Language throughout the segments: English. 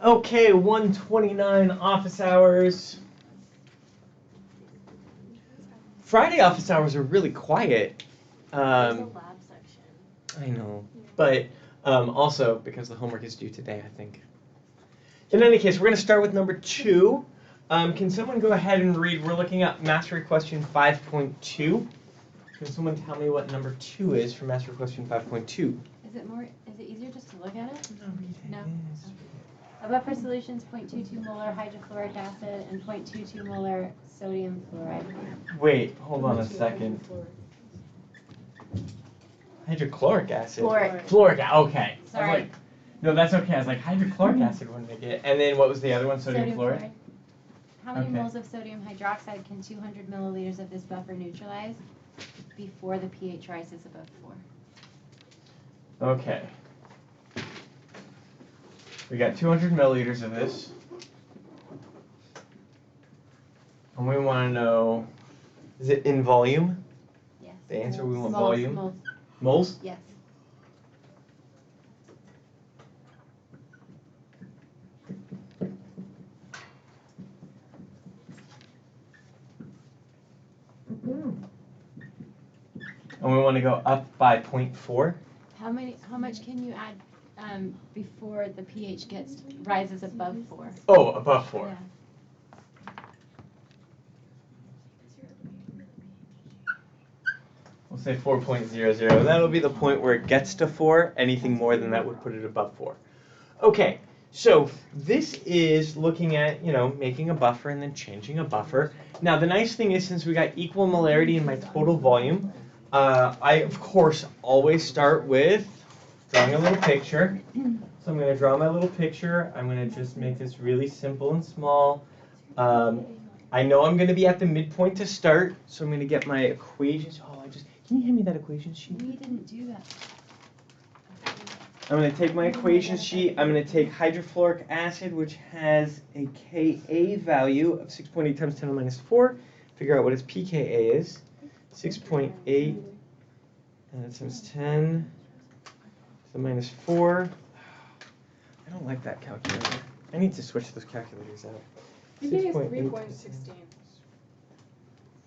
Okay, 1:29 office hours. Friday office hours are really quiet. There's a lab section. I know, but also because the homework is due today, I think. In any case, we're going to start with number 2. Can someone go ahead and read? We're looking at mastery question 5.2. Can someone tell me what number 2 is for mastery question 5.2? Is it easier just to look at it? No. A buffer solution is 0.22 molar hydrochloric acid and 0.22 molar sodium fluoride. Wait, hold on a second. Hydrochloric acid? Fluoric, okay. Sorry. No, that's okay. I was like, hydrochloric acid wouldn't make it. And then what was the other one? Sodium fluoride? How many moles of sodium hydroxide can 200 milliliters of this buffer neutralize before the pH rises above 4? Okay. We got 200 milliliters of this. And we want to know, is it in volume? Yes. The answer, we want Moles, volume. Moles? Moles? Yes. And we want to go up by 0.4. How much can you add before the pH rises above 4? Oh, above 4. Yeah. We'll say 4.00. That'll be the point where it gets to 4. Anything more than that would put it above 4. Okay, so this is looking at, making a buffer and then changing a buffer. Now, the nice thing is, since we got equal molarity in my total volume, I, of course, always start with drawing a little picture. So I'm going to draw my little picture. I'm going to just make this really simple and small. I know I'm going to be at the midpoint to start, so I'm going to get my equations. Can you hand me that equation sheet? We didn't do that. I'm going to take my equation sheet. I'm going to take hydrofluoric acid, which has a Ka value of 6.8 times 10 to the minus 4. Figure out what its pKa is. 6.8, and that times 10 to the minus 4. I don't like that calculator. I need to switch those calculators out. pKa is 3.16.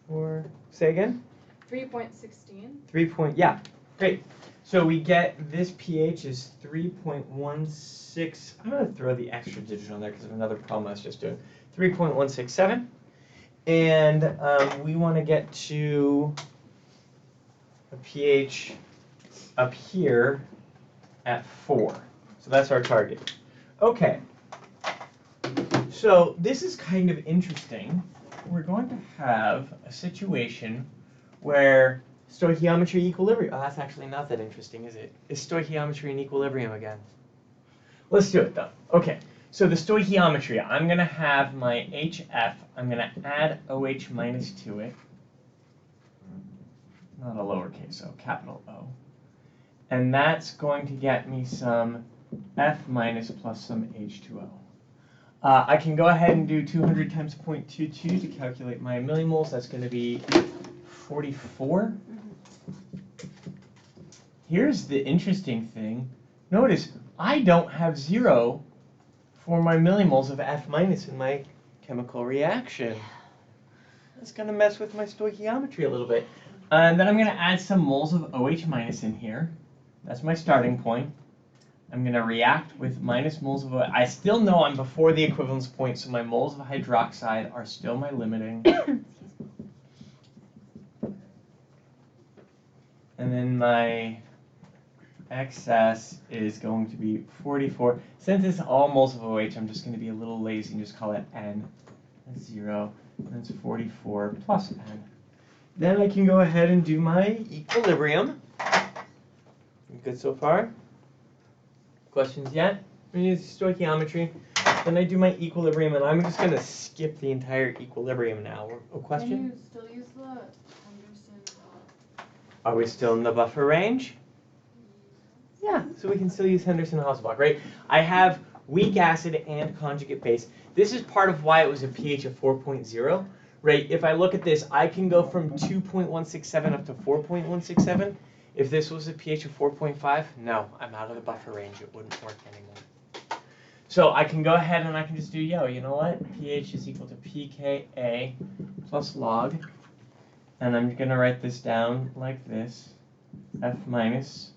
4. Say again? 3.16. Yeah, great. So we get this pH is 3.16. I'm going to throw the extra digit on there because of another problem I was just doing. 3.167. And we want to get to a pH up here at 4. So that's our target. Okay. So this is kind of interesting. We're going to have a situation where stoichiometry equilibrium. Oh, that's actually not that interesting, is it? Is stoichiometry in equilibrium again? Let's do it, though. Okay. So the stoichiometry, I'm going to have my HF. I'm going to add OH minus to it. Not a lowercase o, capital O. And that's going to get me some F minus plus some H2O. I can go ahead and do 200 times 0.22 to calculate my millimoles. That's going to be 44. Here's the interesting thing. Notice, I don't have 0 for my millimoles of F minus in my chemical reaction. That's going to mess with my stoichiometry a little bit. And then I'm going to add some moles of OH minus in here. That's my starting point. I'm going to react with minus moles of OH. I still know I'm before the equivalence point, so my moles of hydroxide are still my limiting. And then my excess is going to be 44. Since it's all moles of OH, I'm just going to be a little lazy and just call it N. That's 0. And that's 44 plus N. Then I can go ahead and do my equilibrium. Good so far? Questions yet? I'm going to use stoichiometry. Then I do my equilibrium, and I'm just going to skip the entire equilibrium now. Oh, question? Can you still use the Henderson? Are we still in the buffer range? Yeah, so we can still use Henderson-Hausbach, right? I have weak acid and conjugate base. This is part of why it was a pH of 4.0, right? If I look at this, I can go from 2.167 up to 4.167. If this was a pH of 4.5, no, I'm out of the buffer range. It wouldn't work anymore. So I can go ahead and I can just do, you know what? pH is equal to pKa plus log. And I'm going to write this down like this. F minus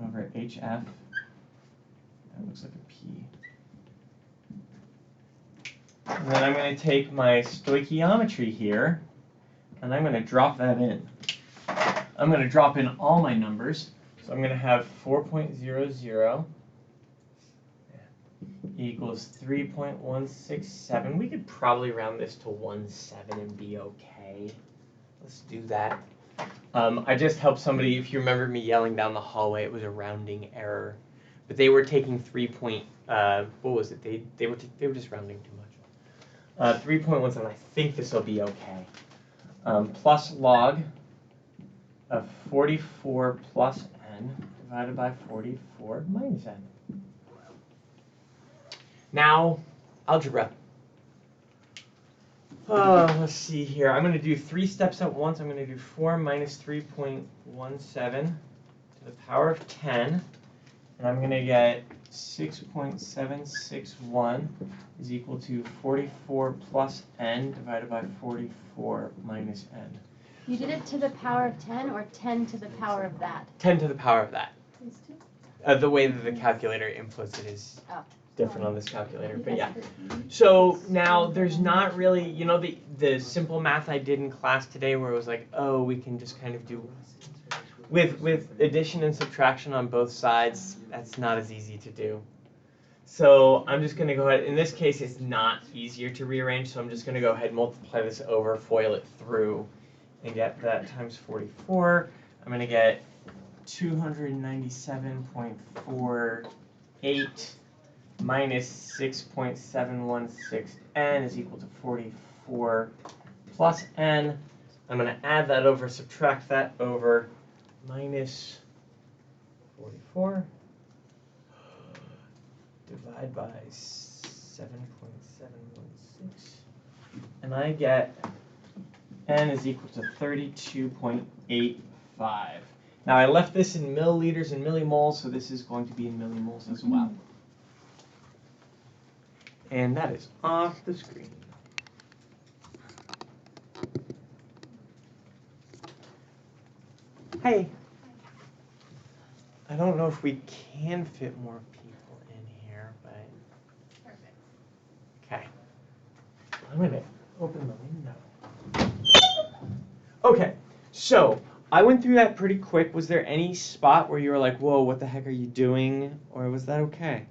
over HF. That looks like a P. And then I'm going to take my stoichiometry here, and I'm going to drop that in. I'm going to drop in all my numbers. So I'm going to have 4.00 equals 3.167. We could probably round this to 17 and be okay. Let's do that. I just helped somebody, if you remember me yelling down the hallway, it was a rounding error. But they were taking what was it? They were just rounding too much. 3.17, I think this will be okay. Plus log of 44 plus n divided by 44 minus n. Now, algebra. Let's see here. I'm going to do 3 steps at once. I'm going to do 4 minus 3.17 to the power of 10. And I'm going to get 6.761 is equal to 44 plus n divided by 44 minus n. You did it to the power of 10 or 10 to the power of that? 10 to the power of that. The way that the calculator inputs it is different on this calculator, but yeah. So now there's not really, you know, the simple math I did in class today where it was like, oh, we can just kind of do, with addition and subtraction on both sides, that's not as easy to do. So I'm just going to go ahead, in this case it's not easier to rearrange, so I'm just going to go ahead and multiply this over, FOIL it through, and get that times 44. I'm going to get 297.48 minus 6.716n is equal to 44 plus n. I'm going to add that over, subtract that over, minus 44, divide by 7.716, and I get n is equal to 32.85. Now I left this in milliliters and millimoles, so this is going to be in millimoles as well. And that is off the screen. Hey. I don't know if we can fit more people in here, but... Perfect. Okay. I'm going to open the window. Okay, so I went through that pretty quick. Was there any spot where you were like, whoa, what the heck are you doing? Or was that okay?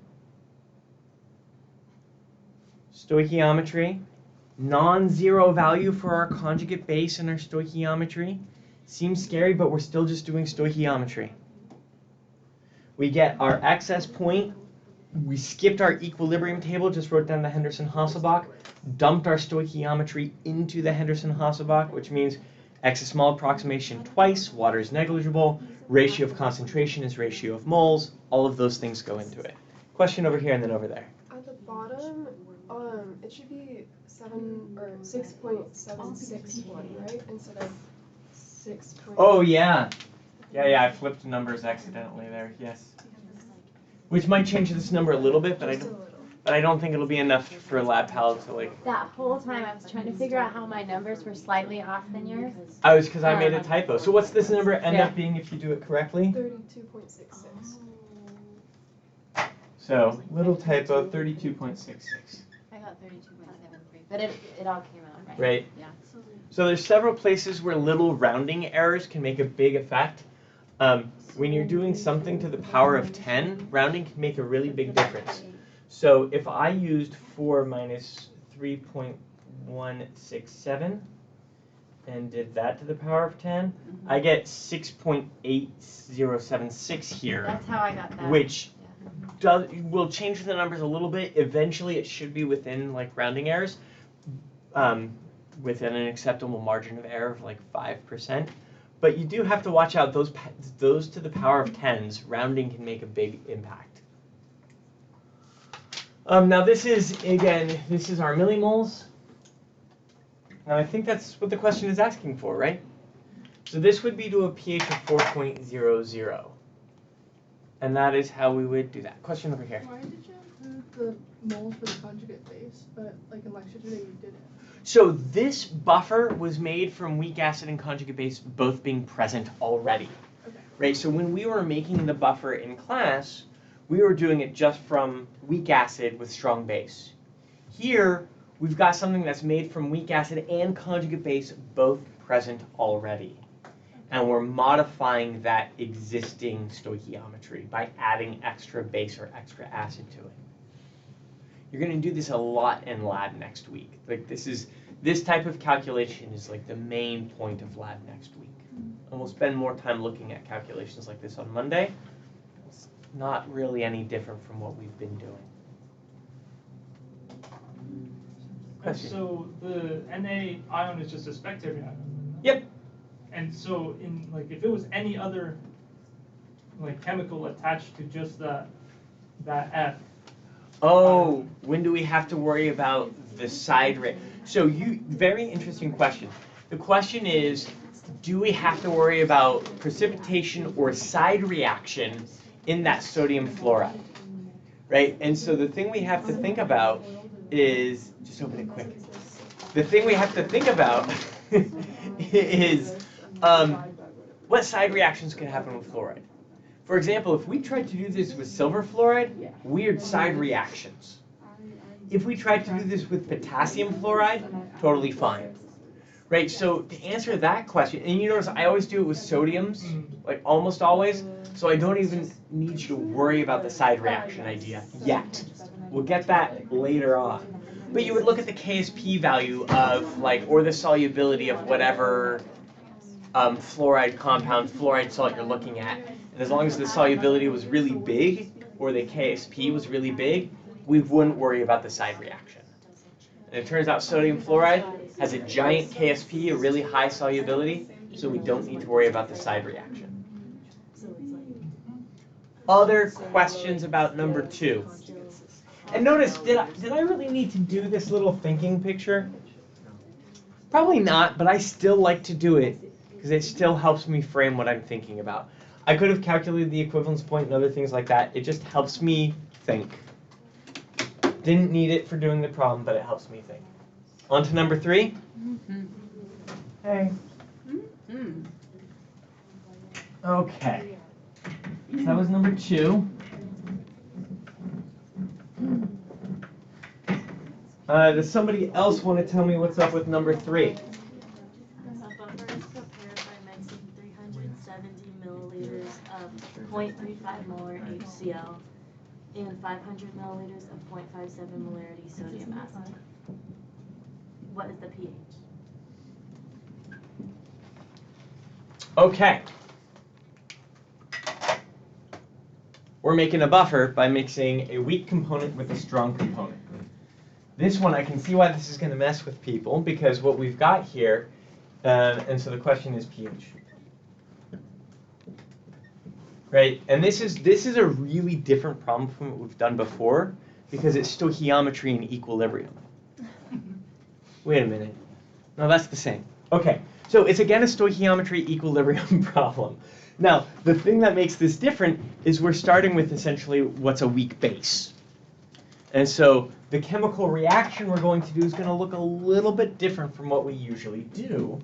Stoichiometry, non-zero value for our conjugate base in our stoichiometry. Seems scary, but we're still just doing stoichiometry. We get our excess point. We skipped our equilibrium table, just wrote down the Henderson-Hasselbalch, dumped our stoichiometry into the Henderson-Hasselbalch, which means excess small approximation twice, water is negligible, ratio of concentration is ratio of moles, all of those things go into it. Question over here and then over there. At the bottom, it should be 6.761, right? Instead of 6. Oh yeah. Yeah, I flipped numbers accidentally there, yes. Which might change this number a little bit, but I don't think it'll be enough for LabPal to like. That whole time I was trying to figure out how my numbers were slightly off than yours. Because I made a typo. So what's this number end up being if you do it correctly? 32.66. So little typo, 32.66. I got 32.73, but it all came out right. Right. Yeah. So there's several places where little rounding errors can make a big effect. When you're doing something to the power of 10, rounding can make a really big difference. So if I used 4 minus 3.167 and did that to the power of 10, I get 6.8076 here. That's how I got that. Which will change the numbers a little bit. Eventually it should be within like rounding errors, within an acceptable margin of error of like 5%. But you do have to watch out those to the power of 10s. Rounding can make a big impact. Now this is our millimoles. Now I think that's what the question is asking for, right? So this would be to a pH of 4.00. And that is how we would do that. Question over here. Why did you the moles for the conjugate base, but like in lecture today you didn't. So this buffer was made from weak acid and conjugate base both being present already. Okay. Right, so when we were making the buffer in class, we were doing it just from weak acid with strong base. Here, we've got something that's made from weak acid and conjugate base both present already. And we're modifying that existing stoichiometry by adding extra base or extra acid to it. You're going to do this a lot in lab next week. Like this type of calculation is like the main point of lab next week. And we'll spend more time looking at calculations like this on Monday. It's not really any different from what we've been doing. Question? So the Na ion is just a spectator ion. Yep. And so in if it was any other chemical attached to just that F. Oh, when do we have to worry about the side So very interesting question. The question is, do we have to worry about precipitation or side reaction in that sodium fluoride? Right? And so the thing we have to think about is, just open it quick. The thing we have to think about is what side reactions can happen with fluoride. For example, if we tried to do this with silver fluoride, weird side reactions. If we tried to do this with potassium fluoride, totally fine. Right, so to answer that question, and you notice I always do it with sodiums, like almost always, so I don't even need you to worry about the side reaction idea yet. We'll get that later on. But you would look at the KSP value of, or the solubility of whatever fluoride compound, fluoride salt you're looking at. And as long as the solubility was really big, or the KSP was really big, we wouldn't worry about the side reaction. And it turns out sodium fluoride has a giant KSP, a really high solubility, so we don't need to worry about the side reaction. Other questions about number 2? And notice, did I really need to do this little thinking picture? Probably not, but I still like to do it because it still helps me frame what I'm thinking about. I could have calculated the equivalence point and other things like that. It just helps me think. Didn't need it for doing the problem, but it helps me think. On to number 3. Hey. Okay. So that was number 2. Does somebody else want to tell me what's up with number 3? A buffer is prepared by mixing 370 milliliters of 0.35 molar HCl and 500 milliliters of 0.57 molarity sodium acid. What is the pH? Okay. We're making a buffer by mixing a weak component with a strong component. This one, I can see why this is going to mess with people, because what we've got here, and so the question is pH. Right? And this is a really different problem from what we've done before, because it's stoichiometry and equilibrium. Wait a minute. No, that's the same. Okay, so it's again a stoichiometry equilibrium problem. Now, the thing that makes this different is we're starting with essentially what's a weak base. And so the chemical reaction we're going to do is going to look a little bit different from what we usually do,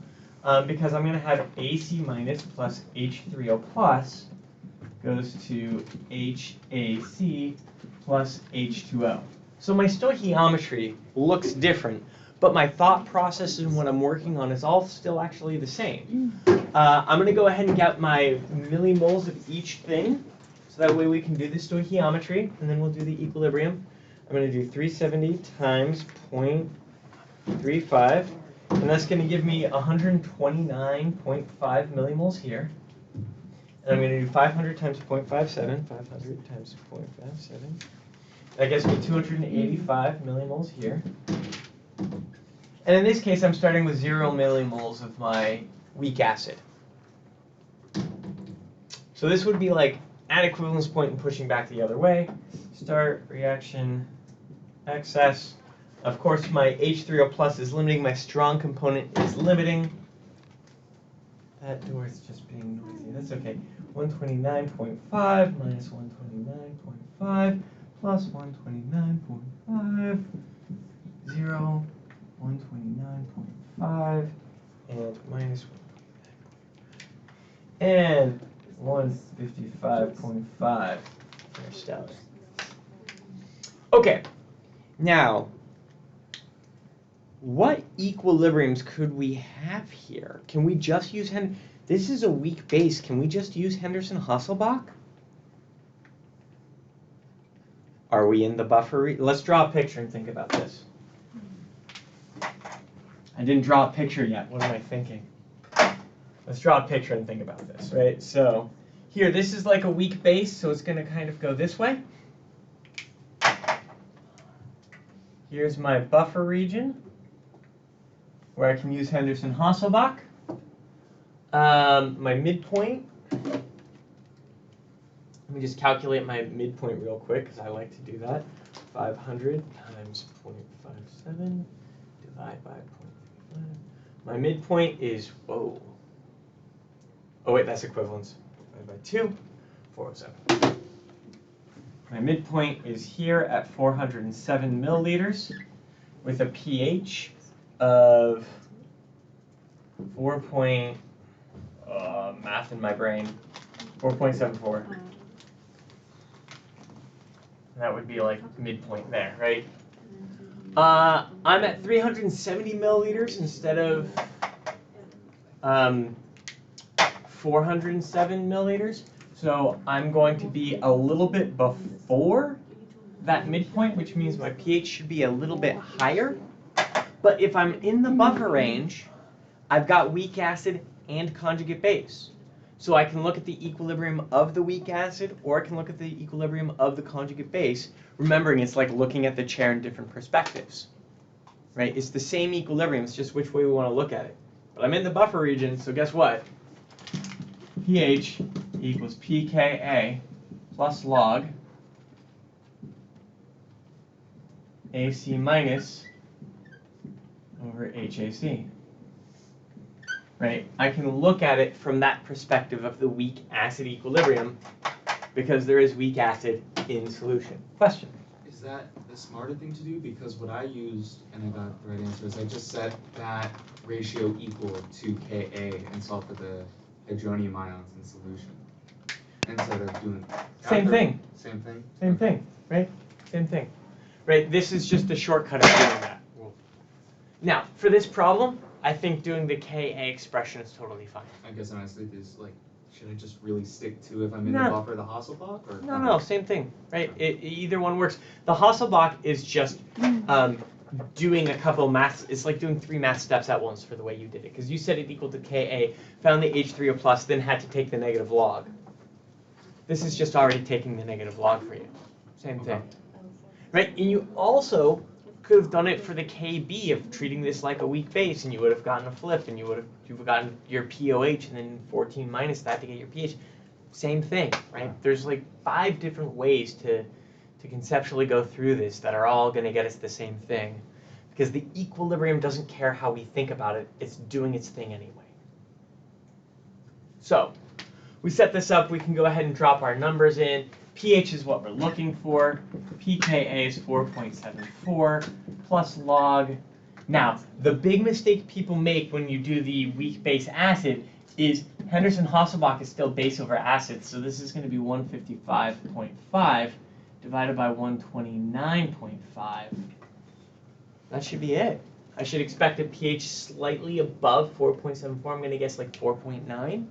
because I'm going to have AC minus plus H3O plus goes to HAC plus H2O. So my stoichiometry looks different, but my thought process and what I'm working on is all still actually the same. I'm going to go ahead and get my millimoles of each thing, so that way we can do the stoichiometry, and then we'll do the equilibrium. I'm going to do 370 times 0.35, and that's going to give me 129.5 millimoles here. And I'm going to do 500 times 0.57, 500 times 0.57. That gives me 285 millimoles here. And in this case, I'm starting with 0 millimoles of my weak acid. So this would be like at equivalence point and pushing back the other way. Start reaction excess. Of course, my H3O plus is limiting. My strong component is limiting. That door is just being noisy. That's okay. 129.5 minus 129.5 plus 129.5, 0, 129.5, and minus 1. And 155.5 interstellar. Okay, now, what equilibriums could we have here? Can we just use this is a weak base. Can we just use Henderson-Hasselbalch? Are we in the buffer? Let's draw a picture and think about this. I didn't draw a picture yet. What am I thinking? Let's draw a picture and think about this, right? So here, this is like a weak base, so it's going to kind of go this way. Here's my buffer region, where I can use Henderson-Hasselbalch. My midpoint, let me just calculate my midpoint real quick, because I like to do that. 500 times 0.57 divide by 0.35. My midpoint is, whoa. Oh wait, that's equivalence. Divided by 2, 407. My midpoint is here at 407 milliliters with a pH of 4. Math in my brain, 4.74. That would be like midpoint there, right? I'm at 370 milliliters instead of 407 milliliters. So I'm going to be a little bit before that midpoint, which means my pH should be a little bit higher. But if I'm in the buffer range, I've got weak acid and conjugate base. So I can look at the equilibrium of the weak acid, or I can look at the equilibrium of the conjugate base, remembering it's like looking at the chair in different perspectives. Right? It's the same equilibrium, it's just which way we want to look at it. But I'm in the buffer region, so guess what? pH equals pKa plus log AC minus over HAC. Right? I can look at it from that perspective of the weak acid equilibrium because there is weak acid in solution. Question? Is that the smarter thing to do? Because what I used, and I got the right answer, is I just set that ratio equal to Ka and solve for the hydronium ions in solution. Instead of doing Same thing. Same thing? Same thing, right? Same thing. Right? This is just a shortcut of doing that. Now, for this problem, I think doing the Ka expression is totally fine. I guess honestly, should I just really stick to if I'm in No. the buffer the Hasselbalch? Or No, same thing, right? Either one works. The Hasselbalch is just doing a couple math. It's like doing 3 math steps at once for the way you did it. Because you set it equal to Ka, found the H3O plus, then had to take the negative log. This is just already taking the negative log for you. Same thing. Right? And you also could have done it for the Kb of treating this like a weak base, and you would have gotten a flip, and you've gotten your POH, and then 14 minus that to get your pH. Same thing, right? There's like 5 different ways to conceptually go through this that are all going to get us the same thing, because the equilibrium doesn't care how we think about it. It's doing its thing anyway. So we set this up. We can go ahead and drop our numbers in. pH is what we're looking for. pKa is 4.74 plus log. Now, the big mistake people make when you do the weak base acid is Henderson-Hasselbalch is still base over acid, so this is going to be 155.5 divided by 129.5. That should be it. I should expect a pH slightly above 4.74. I'm going to guess like 4.9.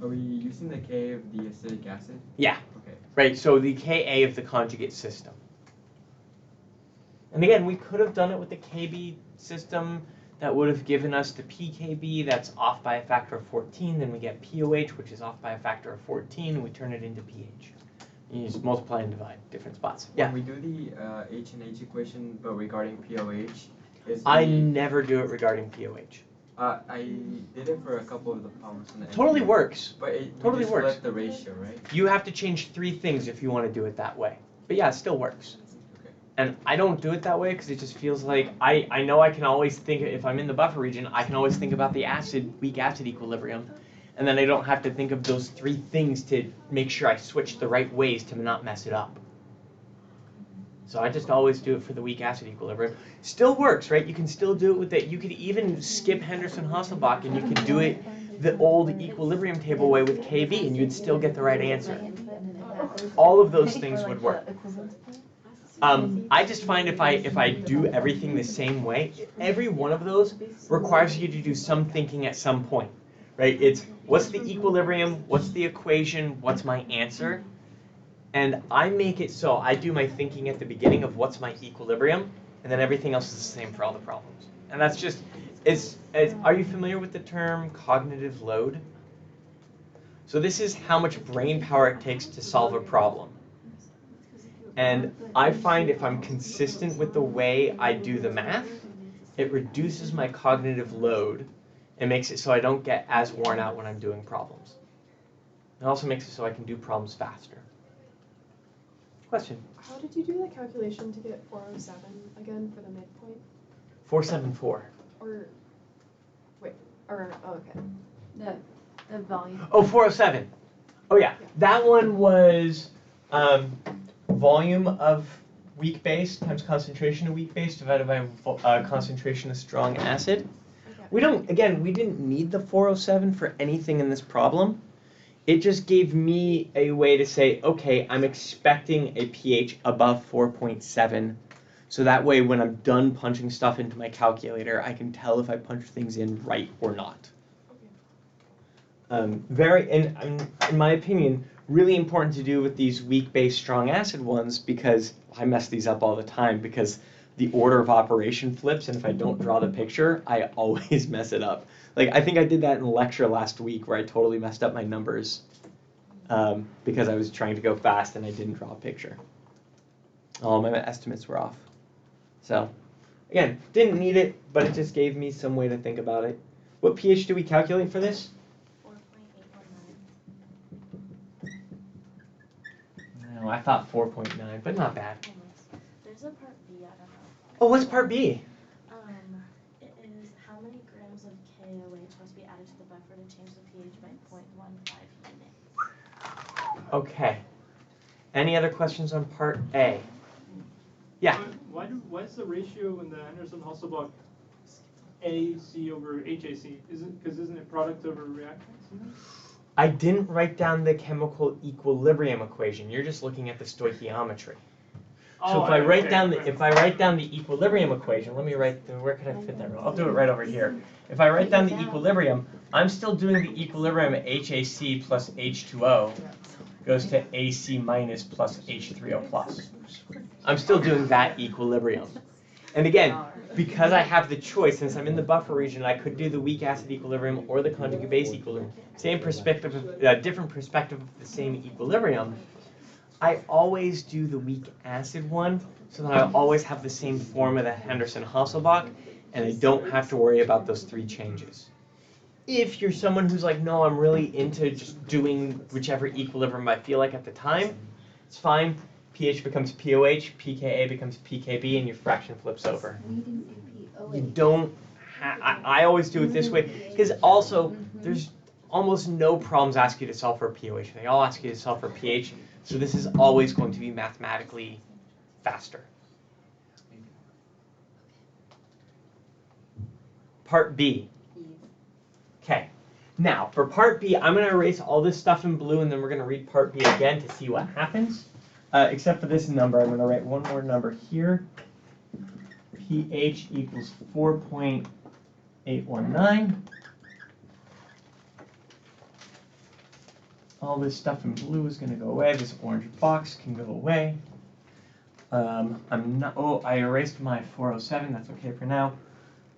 Are we using the Ka of the acidic acid? Yeah. Okay. Right, so the Ka of the conjugate system. And again, we could have done it with the Kb system. That would have given us the pKb, that's off by a factor of 14. Then we get POH, which is off by a factor of 14, and we turn it into pH. You just multiply and divide, different spots. Yeah? When we do the H and H equation, but regarding POH, I never do it regarding POH. I did it for a couple of the problems. In the Totally works. But it Totally just works. Split the ratio, right? You have to change 3 things if you want to do it that way. But yeah, it still works. Okay. And I don't do it that way because it just feels like I know I can always think, if I'm in the buffer region, I can always think about the weak acid equilibrium. And then I don't have to think of those 3 things to make sure I switch the right ways to not mess it up. So I just always do it for the weak acid equilibrium. Still works, right? You can still do it with it. You could even skip Henderson-Hasselbalch and you could do it the old equilibrium table way with KB and you'd still get the right answer. All of those things would work. I just find if I do everything the same way, every one of those requires you to do some thinking at some point, right? It's what's the equilibrium, what's the equation, what's my answer? And I make it so I do my thinking at the beginning of what's my equilibrium, and then everything else is the same for all the problems. And that's just, are you familiar with the term cognitive load? So this is how much brain power it takes to solve a problem. And I find if I'm consistent with the way I do the math, it reduces my cognitive load and makes it so I don't get as worn out when I'm doing problems. It also makes it so I can do problems faster. Question? How did you do the calculation to get 407 again for the midpoint? 474. Or, wait, or, oh, okay. The volume. Oh, 407. Oh yeah, that one was volume of weak base times concentration of weak base divided by concentration of strong acid. Okay. We didn't need the 407 for anything in this problem. It just gave me a way to say, okay, I'm expecting a pH above 4.7. So that way when I'm done punching stuff into my calculator, I can tell if I punch things in right or not. In my opinion, really important to do with these weak base strong acid ones because I mess these up all the time because the order of operation flips, and if I don't draw the picture, I always mess it up. Like, I think I did that in a lecture last week where I totally messed up my numbers because I was trying to go fast and I didn't draw a picture. All my estimates were off. So, again, didn't need it, but it just gave me some way to think about it. What pH do we calculate for this? 4.819. No, I thought 4.9, but not bad. There's a part B, I don't know. Oh, what's part B? It is how many grams of KOH must be added to the buffer to change the pH by 0.15 units. Okay. Any other questions on part A? Yeah. Why is the ratio in the Henderson-Hasselbalch AC over HAC? Isn't it product over reactants? I didn't write down the chemical equilibrium equation. You're just looking at the stoichiometry. So if I write down the equilibrium equation, let me write where could I fit that? I'll do it right over here. If I write down the equilibrium, I'm still doing the equilibrium at HAC plus H2O goes to AC minus plus H3O plus. I'm still doing that equilibrium. And again, because I have the choice, since I'm in the buffer region, I could do the weak acid equilibrium or the conjugate base equilibrium. Same perspective, different perspective of the same equilibrium. I always do the weak acid one, so that I always have the same form of the Henderson-Hasselbalch, and I don't have to worry about those three changes. If you're someone who's like, no, I'm really into just doing whichever equilibrium I feel like at the time, it's fine. pH becomes POH, pKa becomes pKb, and your fraction flips over. You don't I always do it this way, because also, there's almost no problems ask you to solve for a POH. They all ask you to solve for pH, so this is always going to be mathematically faster. Part B. Okay. Now, for part B, I'm going to erase all this stuff in blue, and then we're going to read part B again to see what happens. Except for this number, I'm going to write one more number here. pH equals 4.819. All this stuff in blue is going to go away. This orange box can go away. I erased my 407. That's okay for now.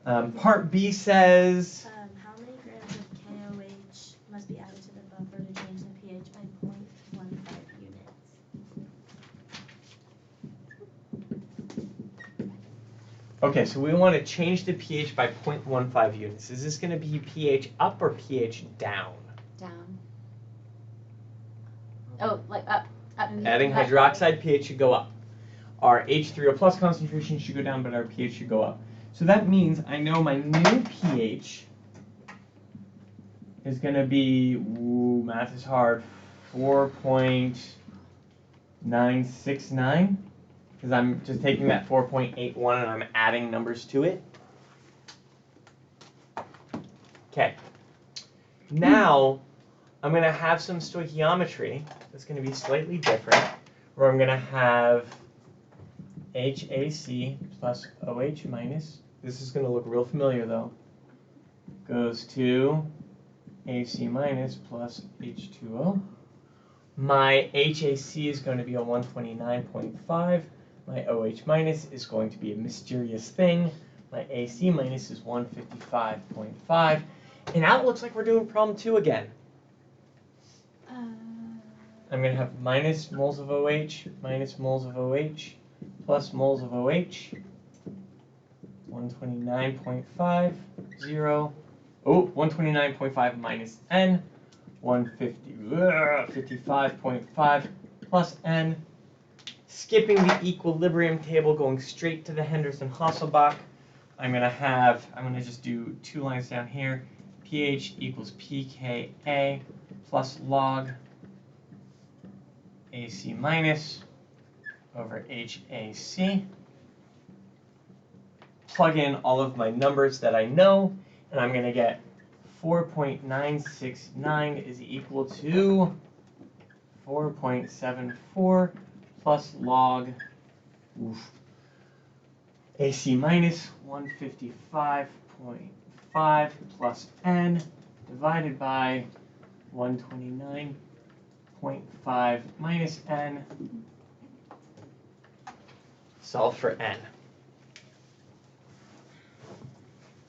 Part B says... how many grams of KOH must be added to the buffer to change the pH by 0.15 units? Okay, so we want to change the pH by 0.15 units. Is this going to be pH up or pH down? Down. Oh, like up. Adding hydroxide, pH should go up. Our H3O plus concentration should go down, but our pH should go up. So that means I know my new pH is going to be, math is hard, 4.969. because I'm just taking that 4.81 and I'm adding numbers to it. Okay. Now, I'm going to have some stoichiometry that's going to be slightly different, where I'm going to have HAC plus OH minus. This is going to look real familiar, though. Goes to AC minus plus H2O. My HAC is going to be a 129.5. My OH minus is going to be a mysterious thing. My AC minus is 155.5. And now it looks like we're doing problem 2 again. I'm going to have minus moles of OH, minus moles of OH, plus moles of OH. 129.5, 0. Oh, 129.5 minus N. 155.5 plus N. Skipping the equilibrium table, going straight to the Henderson-Hasselbalch. I'm going to just do 2 lines down here. pH equals pKa plus log AC minus over HAC. Plug in all of my numbers that I know, and I'm going to get 4.969 is equal to 4.74 plus log AC minus 155.5 plus N divided by 129.5 minus N. Solve for N.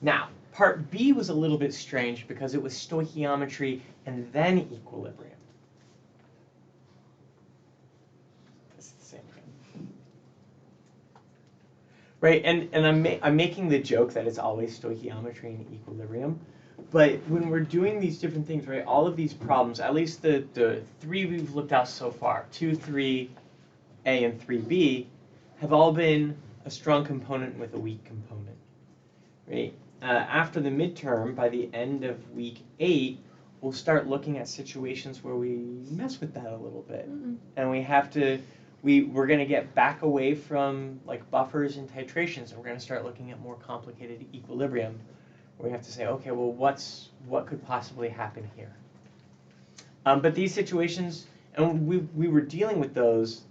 Now, part B was a little bit strange because it was stoichiometry and then equilibrium. It's the same thing. Right, and I'm making the joke that it's always stoichiometry and equilibrium, but when we're doing these different things, right, all of these problems, at least the 3 we've looked at so far, 2, 3, A, and 3B, have all been a strong component with a weak component, right? After the midterm, by the end of week 8, we'll start looking at situations where we mess with that a little bit. And we have to, we're going to get back away from like buffers and titrations, and we're going to start looking at more complicated equilibrium, where we have to say, okay, well, what could possibly happen here? But these situations, and we were dealing with those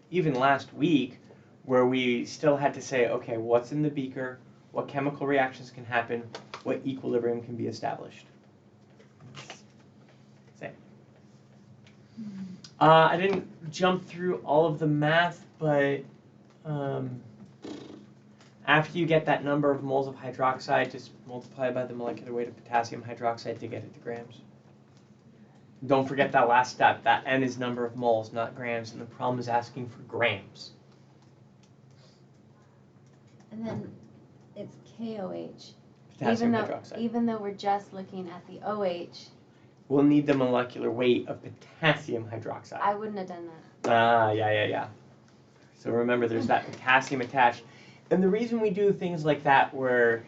even last week, where we still had to say, okay, what's in the beaker? What chemical reactions can happen, what equilibrium can be established. Same. I didn't jump through all of the math, but after you get that number of moles of hydroxide, just multiply by the molecular weight of potassium hydroxide to get it to grams. Don't forget that last step. That N is number of moles, not grams, and the problem is asking for grams. And then it's KOH. Potassium hydroxide. Even though we're just looking at the OH. We'll need the molecular weight of potassium hydroxide. I wouldn't have done that. Yeah. So remember, there's that potassium attached. And the reason we do things like that, where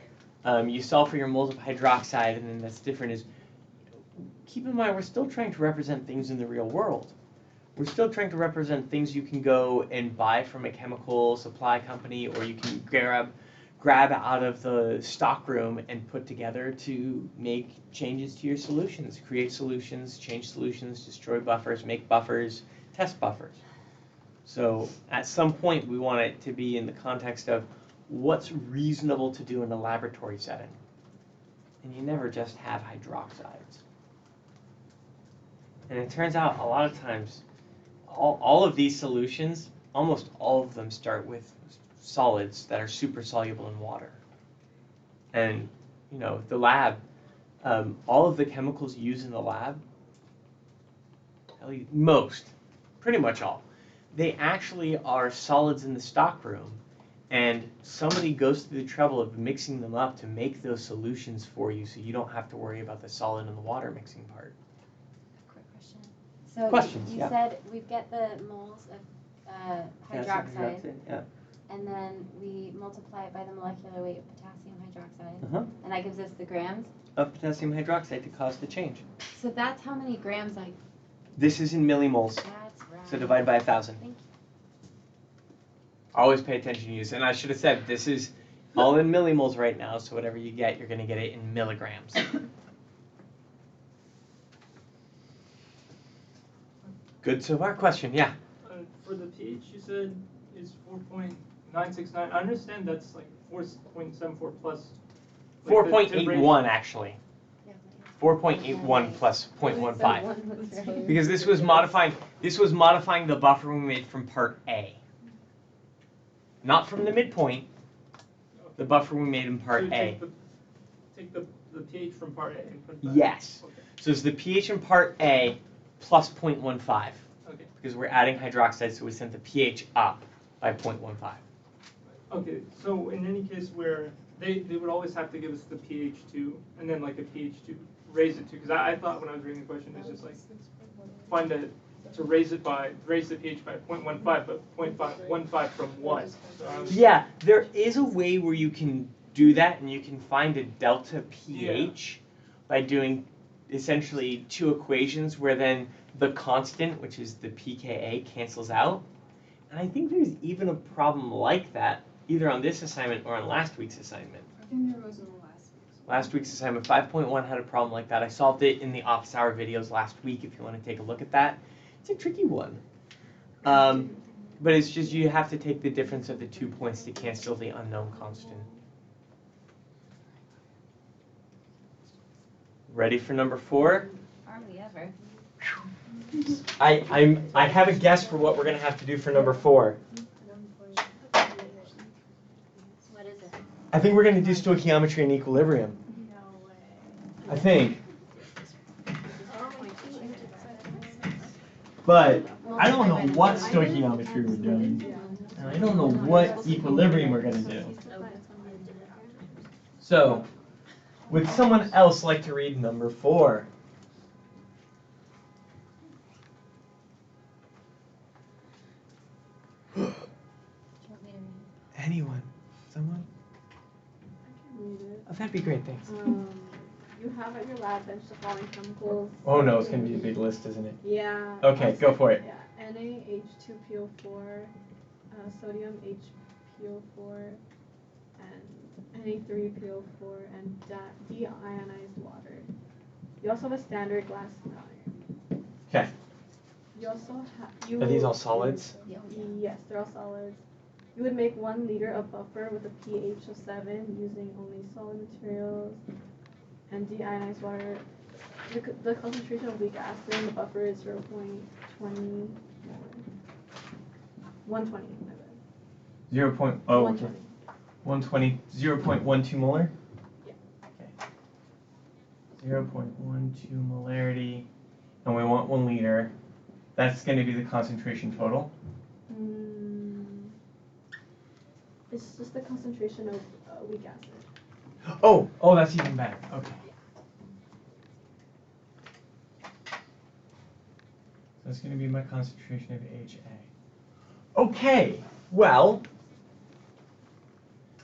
you solve for your moles of hydroxide and then that's different, is keep in mind we're still trying to represent things in the real world. We're still trying to represent things you can go and buy from a chemical supply company, or you can grab out of the stockroom and put together to make changes to your solutions, create solutions, change solutions, destroy buffers, make buffers, test buffers. So at some point we want it to be in the context of what's reasonable to do in a laboratory setting. And you never just have hydroxides. And it turns out a lot of times all of these solutions, almost all of them start with solids that are super soluble in water. And, you know, the lab, all of the chemicals used in the lab, at least most, pretty much all, they actually are solids in the stockroom, and somebody goes through the trouble of mixing them up to make those solutions for you, so you don't have to worry about the solid and the water mixing part. Quick question. So Questions, you yeah. said we've got the moles of hydroxide, Yeah. and then we multiply it by the molecular weight of potassium hydroxide, Uh-huh. and that gives us the grams. Of potassium hydroxide to cause the change. So that's how many grams I. This is in millimoles, That's right. so divide by 1,000. Thank Always pay attention to use. And I should have said, this is all in millimoles right now, so whatever you get, you're going to get it in milligrams. Good so far. Question, yeah? For the pH, you said is 4.969. I understand that's like 4.74 plus. Like 4.81 actually. 4.81 plus 0.15. Because this was modifying the buffer we made from part A. Not from the midpoint. The buffer we made in part A. Take the pH from part A and put that. Yes. Okay. So it's the pH in part A plus 0.15. Okay. Because we're adding hydroxide, so we sent the pH up by 0.15. Okay, so in any case where they would always have to give us the pH 2 and then like a pH 2 raise it to, because I thought when I was reading the question it was just like find a to raise the pH by 0.15, but 0.15 from what? So Yeah, there is a way where you can do that, and you can find a delta pH by doing essentially two equations where then the constant, which is the pKa, cancels out. And I think there's even a problem like that, either on this assignment or on last week's assignment. I think there was in the Last week's assignment, 5.1 had a problem like that. I solved it in the office hour videos last week if you want to take a look at that. It's a tricky one. But it's just you have to take the difference of the 2 points to cancel the unknown constant. Ready for number 4? Are we ever? I have a guess for what we're going to have to do for number 4. What is it? I think we're going to do stoichiometry and equilibrium. No way. I think. But I don't know what stoichiometry we're doing. And I don't know what equilibrium we're going to do. So, would someone else like to read number 4? Anyone? Someone? I can read it. Oh, that'd be great, thanks. You have at your lab bench the following chemicals. Oh no, it's going to be a big list, isn't it? Yeah. Okay, go for it. Yeah, NaH2PO4, sodium HPO4, and Na3PO4, and deionized water. You also have a standard glass iron. Okay. You also have. Are these all solids? Yes, they're all solids. You would make 1 liter of buffer with a pH of 7 using only solid materials and deionized water. The concentration of weak acid in the buffer is 0.20 molar. 120, my bad. 120, 0.12 molar? Yeah. Okay. 0.12 molarity, and we want 1 liter. That's going to be the concentration total. It's just the concentration of weak acid. Oh, that's even better. Okay. So it's going to be my concentration of HA. Okay, well,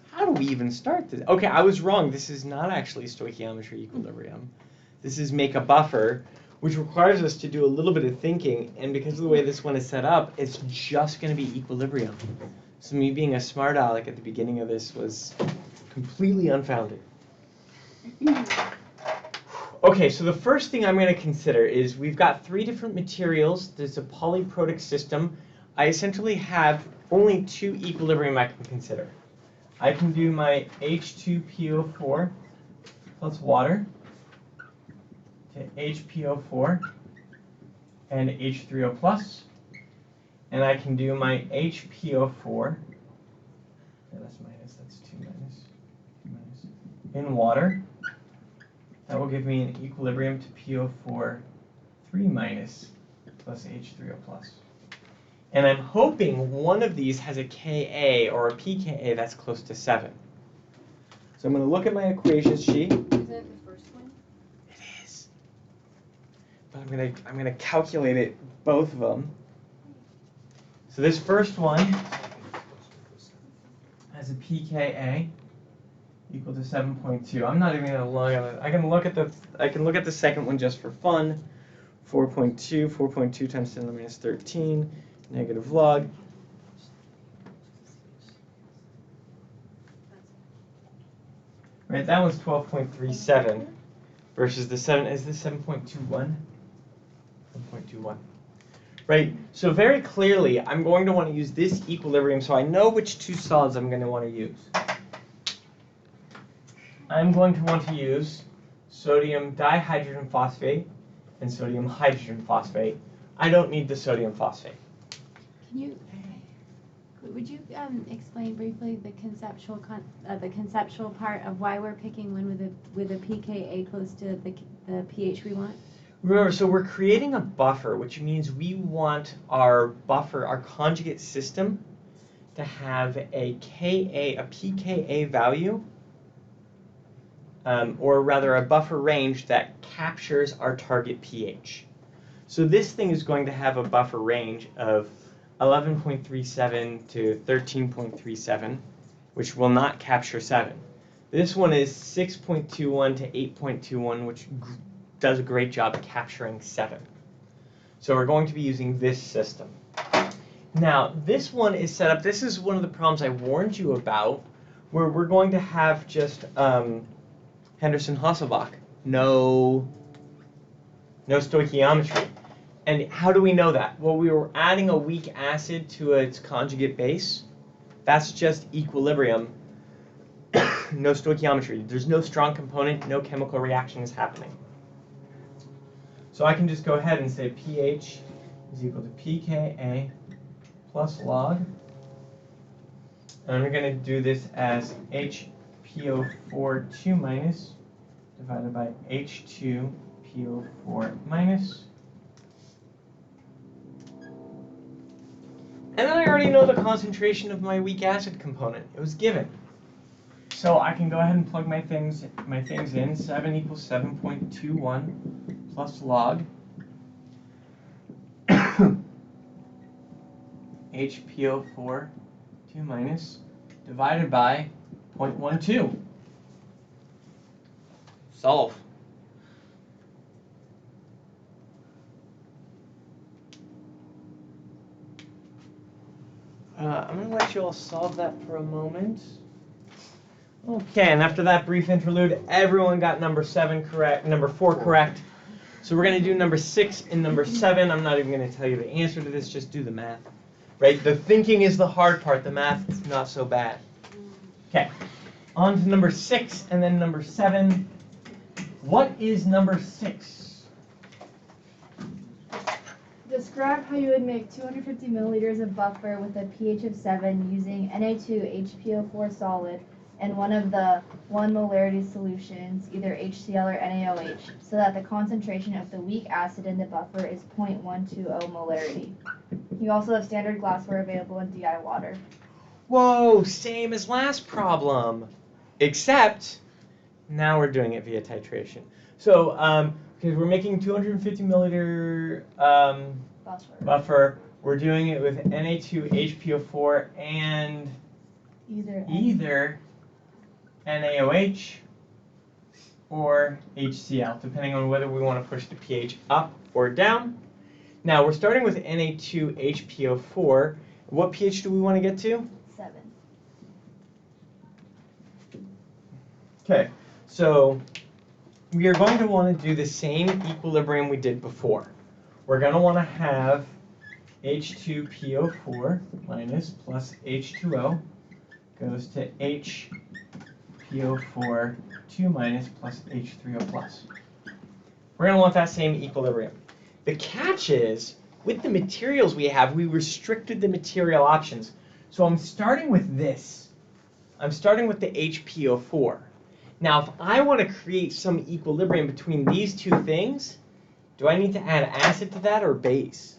how do we even start this? Okay, I was wrong. This is not actually stoichiometry equilibrium. This is make a buffer, which requires us to do a little bit of thinking, and because of the way this one is set up, it's just going to be equilibrium. So me being a smart aleck at the beginning of this was completely unfounded. Okay, so the first thing I'm going to consider is we've got 3 different materials. There's a polyprotic system. I essentially have only 2 equilibrium I can consider. I can do my H2PO4 plus water to HPO4 and H3O plus. And I can do my HPO4, that's 2 minus, in water. That will give me an equilibrium to PO4 3 minus plus H3O plus. And I'm hoping one of these has a Ka or a pKa that's close to 7. So I'm going to look at my equation sheet. Is that the first one? It is. But I'm gonna calculate it, both of them. So this first one has a pKa equal to 7.2. I'm not even gonna look at it. I can look at the second one just for fun. 4.2 times 10 to the minus 13, negative log. Right, that one's 12.37 versus the 7, is this 7.21? 7.21. Right, so very clearly I'm going to want to use this equilibrium so I know which two solids I'm going to want to use. I'm going to want to use sodium dihydrogen phosphate and sodium hydrogen phosphate. I don't need the sodium phosphate. Would you explain briefly the conceptual part of why we're picking one with a pKa close to the pH we want? Remember, so we're creating a buffer, which means we want our buffer, our conjugate system, to have a pKa value, or rather a buffer range that captures our target pH. So this thing is going to have a buffer range of 11.37 to 13.37, which will not capture 7. This one is 6.21 to 8.21, which does a great job capturing 7. So we're going to be using this system. Now, this one is set up, this is one of the problems I warned you about, where we're going to have just Henderson-Hasselbalch, no stoichiometry. And how do we know that? Well, we were adding a weak acid to its conjugate base. That's just equilibrium, no stoichiometry. There's no strong component, no chemical reaction is happening. So I can just go ahead and say pH is equal to pKa plus log. And I'm going to do this as HPO4 2 minus divided by H2PO4 minus. And then I already know the concentration of my weak acid component. It was given. So I can go ahead and plug my things in. 7 equals 7.21 plus log HPO4 2 minus divided by 0.12. Solve. I'm going to let you all solve that for a moment. Okay, and after that brief interlude, everyone got number 4 correct. So we're going to do number 6 and number 7. I'm not even going to tell you the answer to this, just do the math. Right? The thinking is the hard part, the math is not so bad. Okay, on to number 6 and then number 7. What is number 6? Describe how you would make 250 milliliters of buffer with a pH of 7 using Na2HPO4 solid and one of the 1 molarity solutions, either HCl or NaOH, so that the concentration of the weak acid in the buffer is 0.120 molarity. You also have standard glassware available in DI water. Whoa, same as last problem, except now we're doing it via titration. So, because we're making 250 milliliter buffer, we're doing it with Na2HPO4 and either NaOH or HCl, depending on whether we want to push the pH up or down. Now, we're starting with Na2HPO4. What pH do we want to get to? 7. Okay, so we are going to want to do the same equilibrium we did before. We're going to want to have H2PO4 minus plus H2O goes to HPO4 2 minus plus H3O plus. We're going to want that same equilibrium. The catch is, with the materials we have, we restricted the material options. So I'm starting with this. I'm starting with the HPO4. Now, if I want to create some equilibrium between these two things, do I need to add acid to that or base?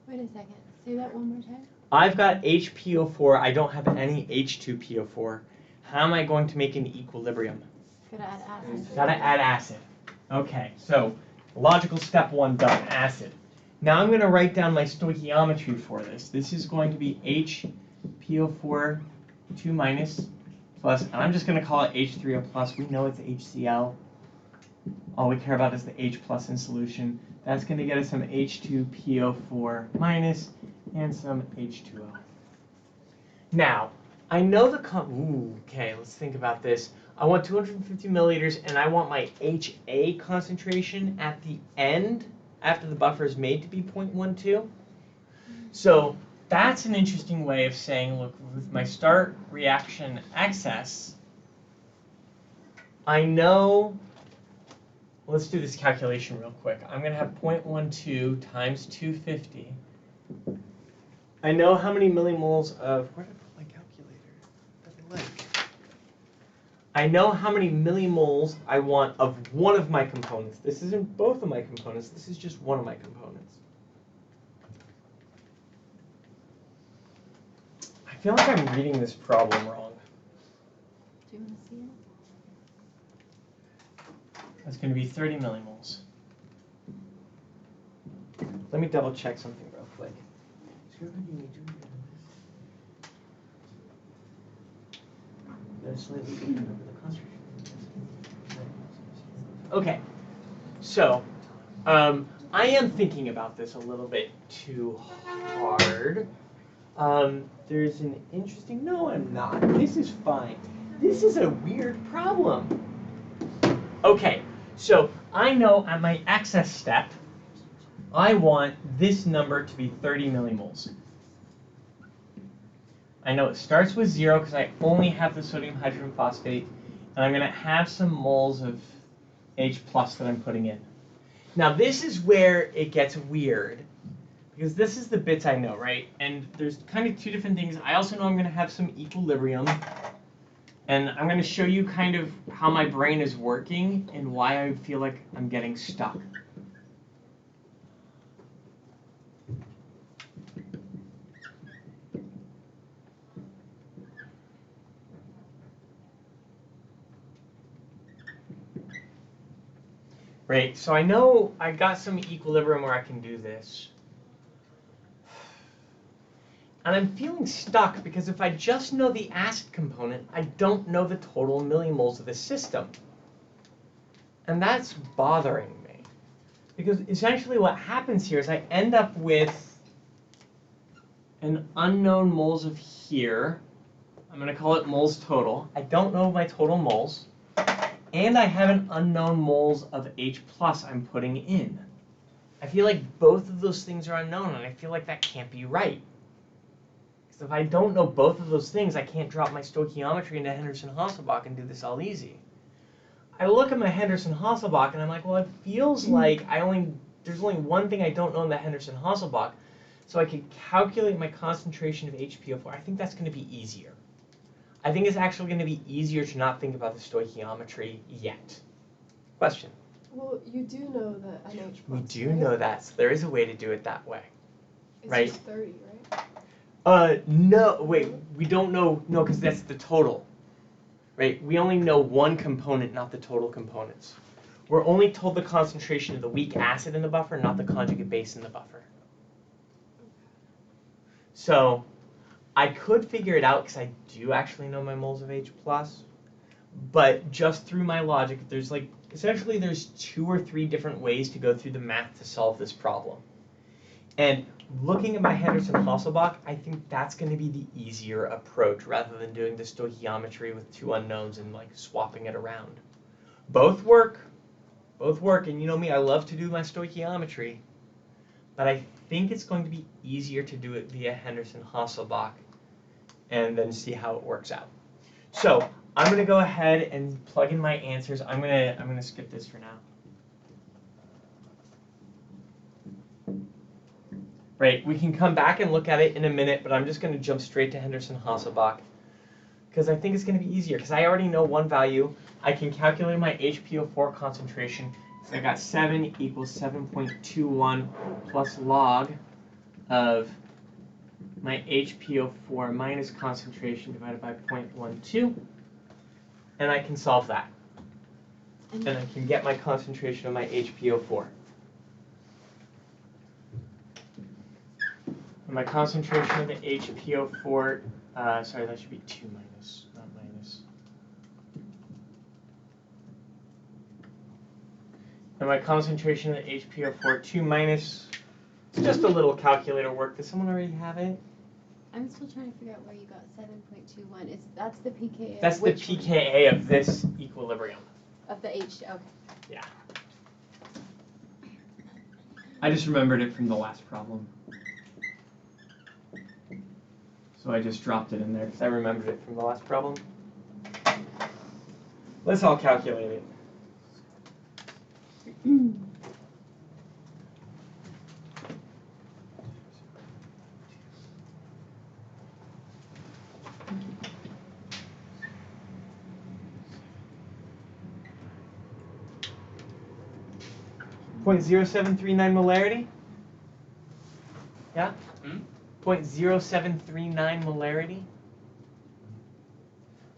Wait a second. Say that one more time. I've got HPO4. I don't have any H2PO4. How am I going to make an equilibrium? Gotta add acid. Gotta add acid. Okay, so logical step 1 done, acid. Now I'm going to write down my stoichiometry for this. This is going to be HPO4 2 minus plus, and I'm just going to call it H3O plus. We know it's HCl. All we care about is the H plus in solution. That's going to get us some H2PO4 minus and some H2O. Now, I know okay, let's think about this. I want 250 milliliters, and I want my HA concentration at the end, after the buffer is made, to be 0.12. So that's an interesting way of saying, look, with my start reaction excess, I know, let's do this calculation real quick. I'm going to have 0.12 times 250. I know how many millimoles of, where did I put my calculator? I know how many millimoles I want of one of my components. This isn't both of my components, this is just one of my components. I feel like I'm reading this problem wrong. Do you want to see it? That's going to be 30 millimoles. Let me double check something real quick. Okay, so I am thinking about this a little bit too hard. There's an interesting, no I'm not, this is fine. This is a weird problem. Okay, so I know at my excess step, I want this number to be 30 millimoles. I know it starts with 0 because I only have the sodium hydrogen phosphate, and I'm going to have some moles of H plus that I'm putting in. Now this is where it gets weird, because this is the bits I know, right? And there's kind of two different things. I also know I'm going to have some equilibrium, and I'm going to show you kind of how my brain is working and why I feel like I'm getting stuck. Right, so I know I got some equilibrium where I can do this. And I'm feeling stuck because if I just know the acid component, I don't know the total millimoles of the system. And that's bothering me. Because essentially what happens here is I end up with an unknown moles of here. I'm going to call it moles total. I don't know my total moles. And I have an unknown moles of H plus I'm putting in. I feel like both of those things are unknown, and I feel like that can't be right. Because if I don't know both of those things, I can't drop my stoichiometry into Henderson-Hasselbalch and do this all easy. I look at my Henderson-Hasselbalch and I'm like, well, it feels like there's only one thing I don't know in the Henderson-Hasselbalch, so I could calculate my concentration of HPO4. I think that's going to be easier. I think it's actually going to be easier to not think about the stoichiometry yet. Question? Well, you do know the NH+. We do right? know that, so there is a way to do it that way. It's right? just 30, right? No, wait, we don't know, no, because that's the total, right? We only know one component, not the total components. We're only told the concentration of the weak acid in the buffer, not the conjugate base in the buffer. So I could figure it out because I do actually know my moles of H+, but just through my logic, there's essentially there's 2 or 3 different ways to go through the math to solve this problem. And looking at my Henderson-Hasselbalch, I think that's going to be the easier approach rather than doing the stoichiometry with 2 unknowns and swapping it around. Both work, and you know me, I love to do my stoichiometry, but I think it's going to be easier to do it via Henderson-Hasselbalch and then see how it works out. So I'm going to go ahead and plug in my answers. I'm going to skip this for now. Right, we can come back and look at it in a minute, but I'm just going to jump straight to Henderson-Hasselbalch because I think it's going to be easier because I already know one value. I can calculate my HPO4 concentration. So I got 7 equals 7.21 plus log of my HPO4 minus concentration divided by 0.12, and I can solve that. And I can get my concentration of my HPO4. And my concentration of the HPO4, sorry, that should be 2 minus, not minus. And my concentration of the HPO4, 2 minus, it's just a little calculator work. Does someone already have it? I'm still trying to figure out where you got 7.21. That's the pKa. That's the which one? pKa of this equilibrium. Of the H. Okay. Yeah. I just remembered it from the last problem. So I just dropped it in there because I remembered it from the last problem. Let's all calculate it. .0739 molarity? Yeah? 0.0739 molarity?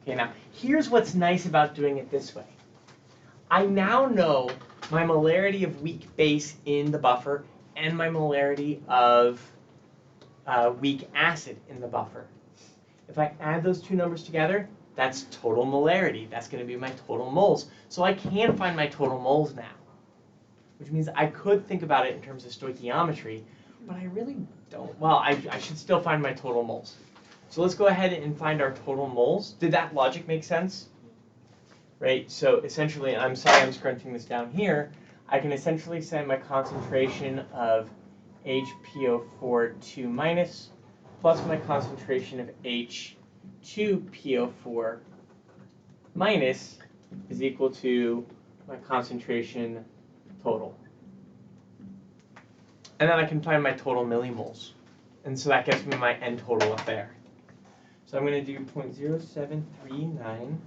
Okay, now, here's what's nice about doing it this way. I now know my molarity of weak base in the buffer and my molarity of weak acid in the buffer. If I add those two numbers together, that's total molarity. That's going to be my total moles. So I can find my total moles now, which means I could think about it in terms of stoichiometry, but I really don't. Well, I should still find my total moles. So let's go ahead and find our total moles. Did that logic make sense? Right, so essentially, I'm sorry I'm scrunching this down here. I can essentially say my concentration of HPO4 minus plus my concentration of H2PO4 minus is equal to my concentration total. And then I can find my total millimoles. And so that gets me my N total up there. So I'm going to do 0.0739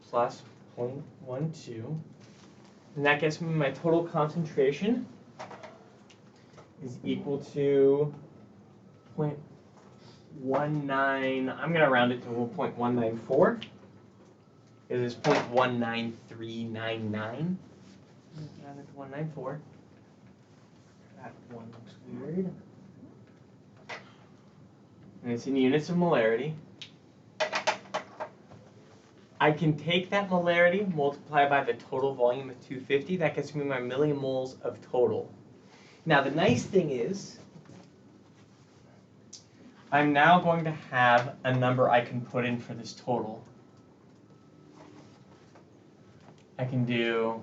plus 0.12. And that gets me my total concentration is equal to 0.19. I'm going to round it to 0.194. It is 0.19399. Round it to 194. That one looks weird. And it's in units of molarity. I can take that molarity, multiply by the total volume of 250. That gets me my millimoles of total. Now, the nice thing is, I'm now going to have a number I can put in for this total. I can do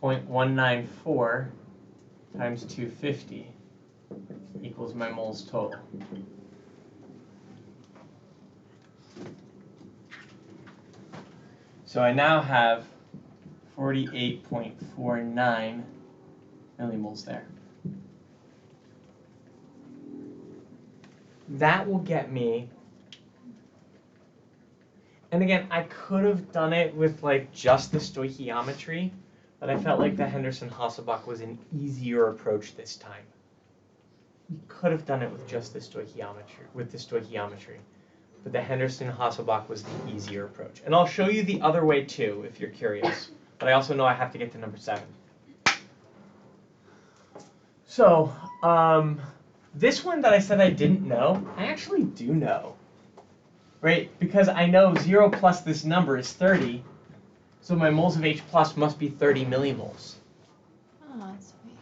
0.194 times 250 equals my moles total. So I now have 48.49 millimoles there. That will get me, and again, I could have done it with like just the stoichiometry, but I felt like the Henderson-Hasselbalch was an easier approach this time. We could have done it with just the stoichiometry, but the Henderson-Hasselbalch was the easier approach. And I'll show you the other way too, if you're curious. But I also know I have to get to number 7. So, this one that I said I didn't know, I actually do know. Right? Because I know 0 plus this number is 30, so my moles of H plus must be 30 millimoles. Oh, that's sweet.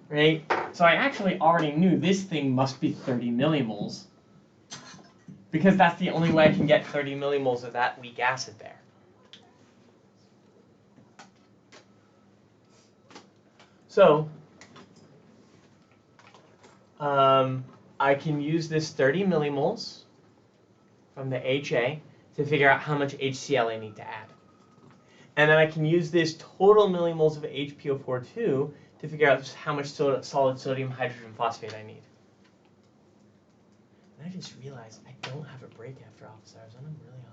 Right? So I actually already knew this thing must be 30 millimoles, because that's the only way I can get 30 millimoles of that weak acid there. So, I can use this 30 millimoles from the HA to figure out how much HCl I need to add. And then I can use this total millimoles of HPO4 to figure out how much solid sodium hydrogen phosphate I need. And I just realized I don't have a break after office hours, and I'm really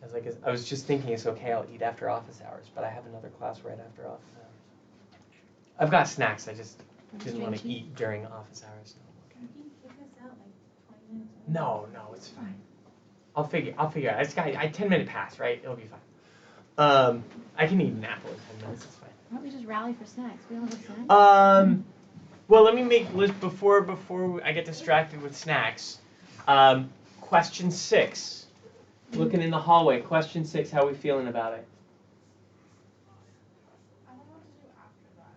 hungry. I was just thinking it's okay, I'll eat after office hours, but I have another class right after office hours. I've got snacks, I just didn't want to eat during office hours. Can you kick us out like 20 minutes? No, it's fine. I'll figure it out. It's got a 10-minute pass, right? It'll be fine. I can eat an apple in 10 minutes, it's fine. Why don't we just rally for snacks? We don't have snacks? Well, let me make list before I get distracted with snacks. Question 6. Looking in the hallway. Question 6. How are we feeling about it? I don't know what to do after that.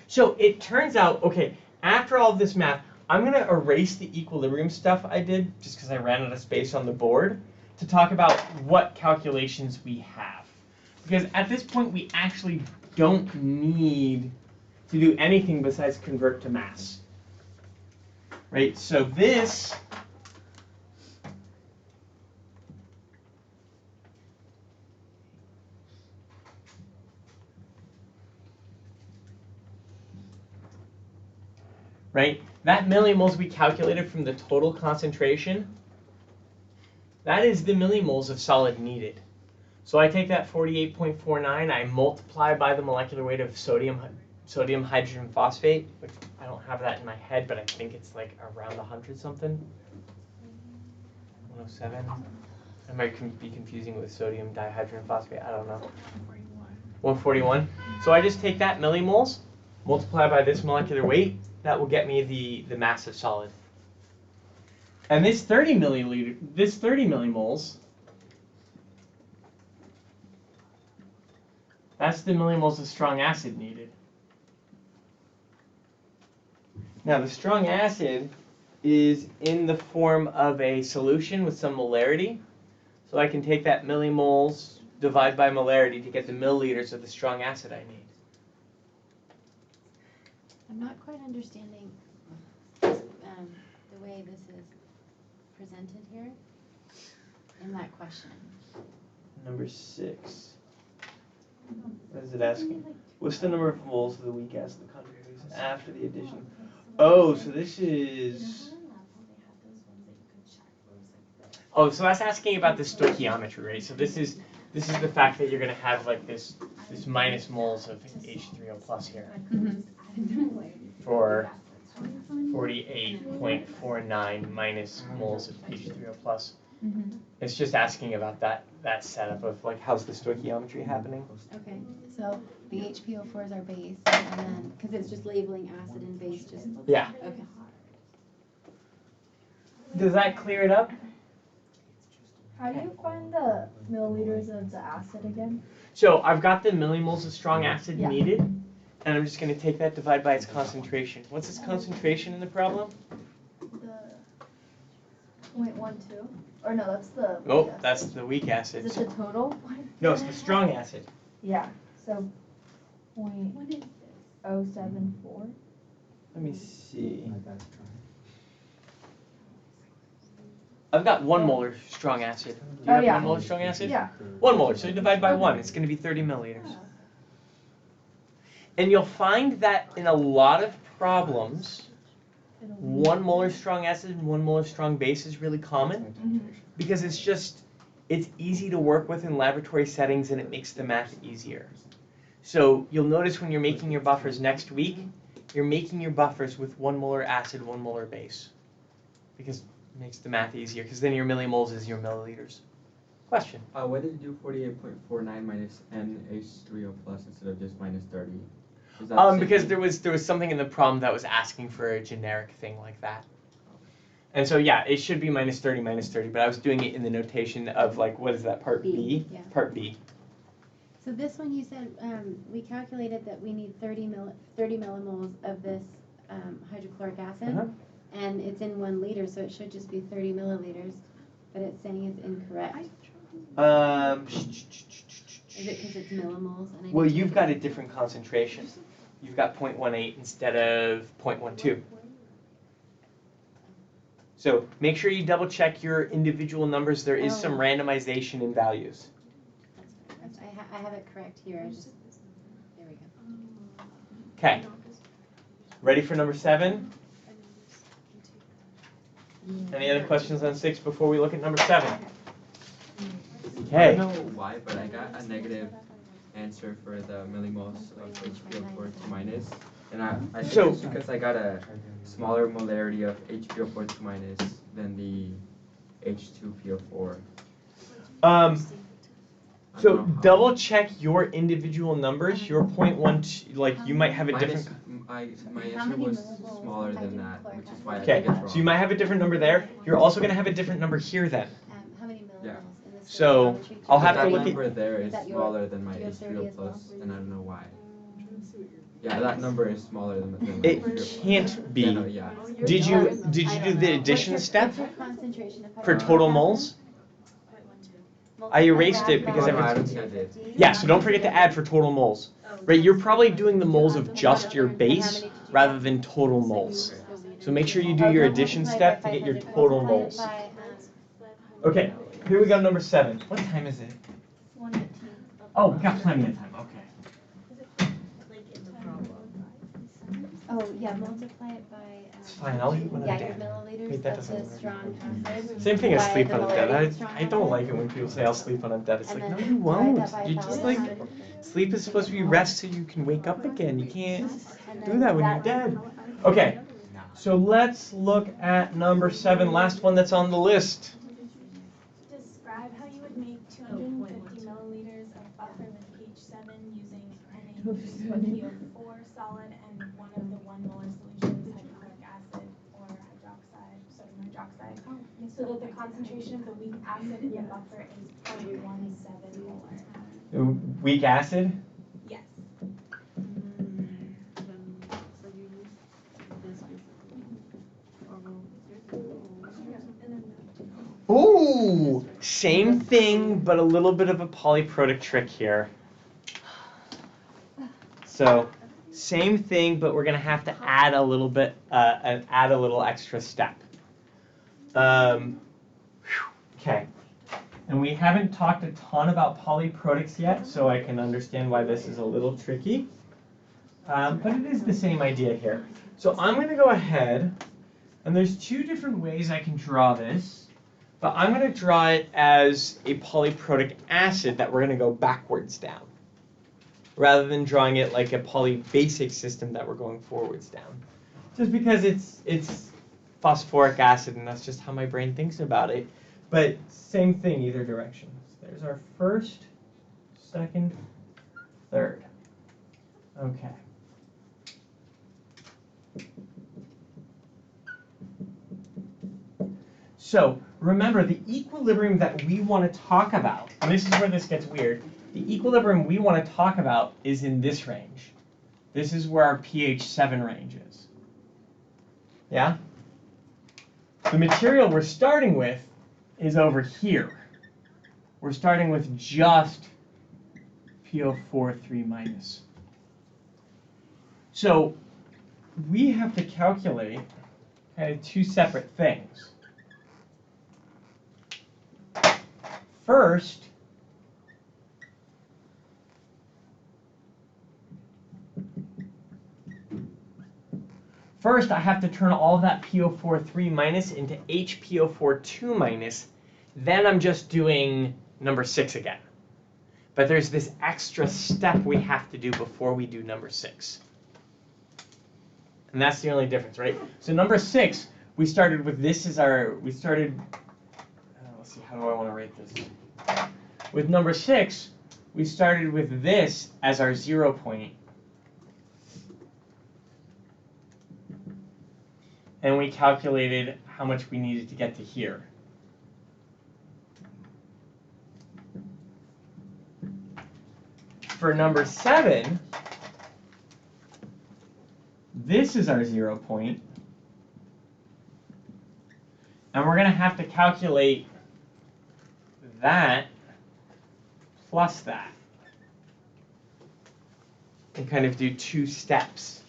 So it turns out, okay, after all of this math, I'm gonna erase the equilibrium stuff I did just because I ran out of space on the board to talk about what calculations we have. Because at this point we actually don't need to do anything besides convert to mass. Right? So this right? That millimoles we calculated from the total concentration, that is the millimoles of solid needed. So I take that 48.49, I multiply by the molecular weight of sodium hydrogen phosphate, which I don't have that in my head, but I think it's like around 100 something. 107. I might be confusing with sodium dihydrogen phosphate, I don't know. 141. So I just take that millimoles, multiply by this molecular weight, that will get me the mass of solid. And this 30 millimoles, that's the millimoles of strong acid needed. Now the strong acid is in the form of a solution with some molarity. So I can take that millimoles, divide by molarity to get the milliliters of the strong acid I need. I'm not quite understanding the way this is presented here in that question. Number 6. What is it asking? What's the number of moles of the weak acid that contributes after the addition? Oh, so this is... Oh, so that's asking about the stoichiometry, right? So this is the fact that you're going to have like this minus moles of H3O plus here. For 48.49 minus moles of H3O plus. It's just asking about that setup of like how's the stoichiometry happening. Okay, so the HPO4 is our base, and then because it's just labeling acid and base, just yeah. Okay. Does that clear it up? How do you find the milliliters of the acid again? So I've got the millimoles of strong acid Yeah. needed, and I'm just going to take that, divide by its concentration. What's its concentration in the problem? The 0.12? Or no, that's the Oh, weak acid. that's the weak acid. Is it the total? No, it's the strong acid. Yeah, so 0.074. Let me see. I've got 1 molar strong acid. Do you have yeah. 1 molar strong acid? Yeah. 1 molar, so you divide by 1. It's going to be 30 milliliters. And you'll find that in a lot of problems, 1 molar strong acid and 1 molar strong base is really common because it's easy to work with in laboratory settings and it makes the math easier. So you'll notice when you're making your buffers next week, you're making your buffers with 1 molar acid, 1 molar base because it makes the math easier because then your millimoles is your milliliters. Question? Why did you do 48.49 minus NH3O plus instead of just minus 30? Because there was something in the problem that was asking for a generic thing like that. And so yeah, it should be minus 30, but I was doing it in the notation of like, what is that, part B? Yeah. Part B. So this one you said, we calculated that we need 30 millimoles of this hydrochloric acid, and it's in 1 liter, so it should just be 30 milliliters, but it's saying it's incorrect. Is it because it's millimoles? And Well, you've got a different concentration. You've got 0.18 instead of 0.12. So make sure you double check your individual numbers. There is some randomization in values. I have it correct here. There we go. Okay. Ready for number 7? Any other questions on 6 before we look at number 7? I don't know why, but I got a negative answer for the millimoles of HPO4 2 minus. And I think it's because I got a smaller molarity of HPO4 2 minus than the H2PO4. So double check your individual numbers. Your 0.1, like you might have a different. My answer was smaller than that, which is why I Okay, think it's wrong. so you might have a different number there. You're also going to have a different number here then. How many millimoles in this? So I'll have to that look at. number there is Is that smaller than my your 30 H3O as well? plus, and I don't know why. Yeah, that number is smaller than It the can't be. No, yeah. Did you do the addition step What's your concentration of for hydrochloric total acid? moles? 0.12. I erased it because Oh, no, if I it's don't think I did. yeah, so don't forget to add for total moles. Right, you're probably doing the moles of just your base rather than total moles. So make sure you do your addition step to get your total moles. Okay, here we go, number 7. What time is it? 1:18. Oh, we got plenty of time. Okay. Like in the problem. Oh, yeah, multiply it by. It's fine. I'll eat when I'm Yeah, your dead. milliliters Wait, that of doesn't the work. strong acid. Same thing as by sleep the when I'm dead. molarity of strong I don't acid. like it when people say I'll sleep when I'm dead. It's And like, no, then you divide won't. that by You just 1,000. like sleep is supposed to be rest so you can wake up again. You can't And do then that when you're dead. Okay, so let's look at number 7, last one that's on the list. Describe how you would make 250 milliliters of buffer with pH 7 using NH2PO4 solid and one of the 1 molar solutions, hydrochloric acid or sodium hydroxide, so that the concentration of the weak acid in the buffer is 0.17 molar. Weak acid? Yes. Ooh, same thing, but a little bit of a polyprotic trick here. So, same thing, but we're gonna have to add a little bit, add a little extra step. Okay, and we haven't talked a ton about polyprotics yet, so I can understand why this is a little tricky. But it is the same idea here. So I'm gonna go ahead, and there's 2 different ways I can draw this. But I'm going to draw it as a polyprotic acid that we're going to go backwards down, rather than drawing it like a polybasic system that we're going forwards down. Just because it's phosphoric acid, and that's just how my brain thinks about it. But same thing, either direction. So there's our first, second, third. Okay. So remember, the equilibrium that we want to talk about, and this is where this gets weird, the equilibrium we want to talk about is in this range. This is where our pH 7 range is. Yeah? The material we're starting with is over here. We're starting with just PO4 3-. So we have to calculate kind of 2 separate things. First, I have to turn all of that PO4 3- into HPO4 2-. Then I'm just doing number 6 again. But there's this extra step we have to do before we do number 6. And that's the only difference, right? So number 6, we started with this as our, let's see, how do I want to write this? With number 6, we started with this as our 0 point. And we calculated how much we needed to get to here. For number 7, this is our 0 point. And we're going to have to calculate that plus that. And kind of do 2 steps.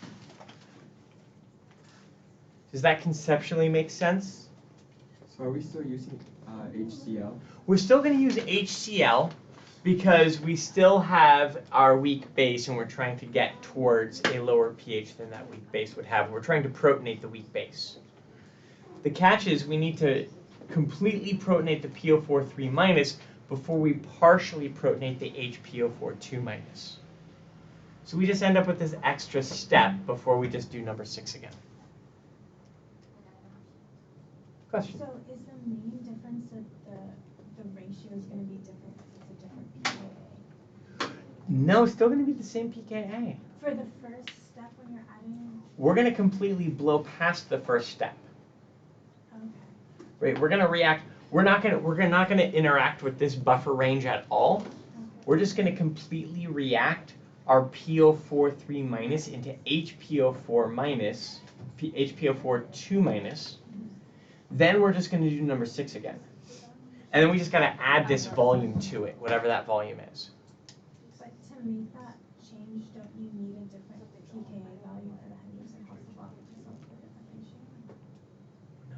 Does that conceptually make sense? So are we still using HCl? We're still going to use HCl because we still have our weak base and we're trying to get towards a lower pH than that weak base would have. We're trying to protonate the weak base. The catch is we need to completely protonate the PO4 3- before we partially protonate the HPO4 2-. So we just end up with this extra step before we just do number 6 again. Question? So is the main difference that the ratio is going to be different because it's a different pKa? No, it's still going to be the same pKa. For the first step when you're adding? We're going to completely blow past the first step. Okay. Right? We're going to react. We're not going to interact with this buffer range at all. Okay. We're just going to completely react our PO4 3 minus into HPO4 minus, HPO4 2 minus. Then we're just going to do number 6 again. And then we just got to add this volume to it, whatever that volume is. But to make that change, don't you need a different pKa value for the Henderson-Hasselbalch to solve for a different ratio? No.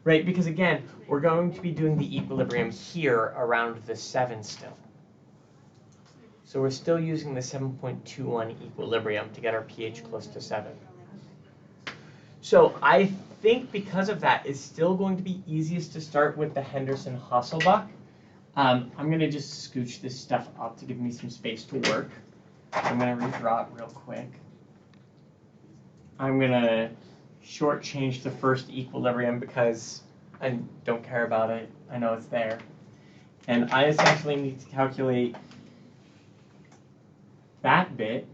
Right, because again, we're going to be doing the equilibrium here around the 7 still. So we're still using the 7.21 equilibrium to get our pH close to 7. So I think because of that, it's still going to be easiest to start with the Henderson-Hasselbalch. I'm going to just scooch this stuff up to give me some space to work. I'm going to redraw it real quick. I'm going to shortchange the first equilibrium because I don't care about it. I know it's there. And I essentially need to calculate that bit,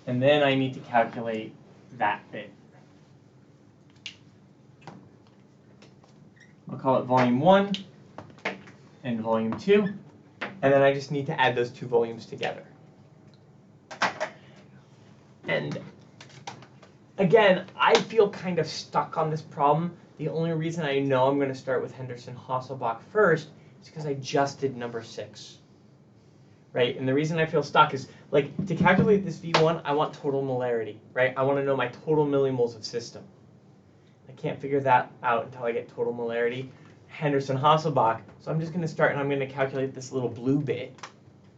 and then I need to calculate that bit. I'll call it volume 1 and volume 2, and then I just need to add those two volumes together. And again, I feel kind of stuck on this problem. The only reason I know I'm going to start with Henderson-Hasselbalch first is because I just did number 6. Right? And the reason I feel stuck is, like, to calculate this V1, I want total molarity, right? I want to know my total millimoles of system. I can't figure that out until I get total molarity. Henderson-Hasselbalch, so I'm just going to start and I'm going to calculate this little blue bit.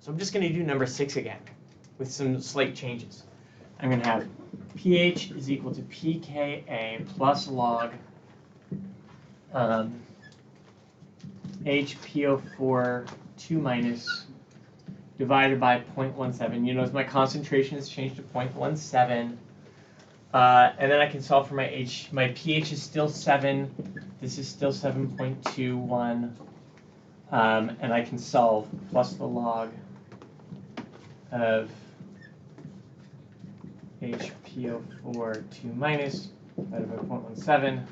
So I'm just going to do number 6 again with some slight changes. I'm going to have pH is equal to pKa plus log HPO4 2 minus divided by 0.17. You notice my concentration has changed to 0.17. And then I can solve for my my pH is still 7. This is still 7.21. And I can solve plus the log of HPO4 2 minus divided by 0.17.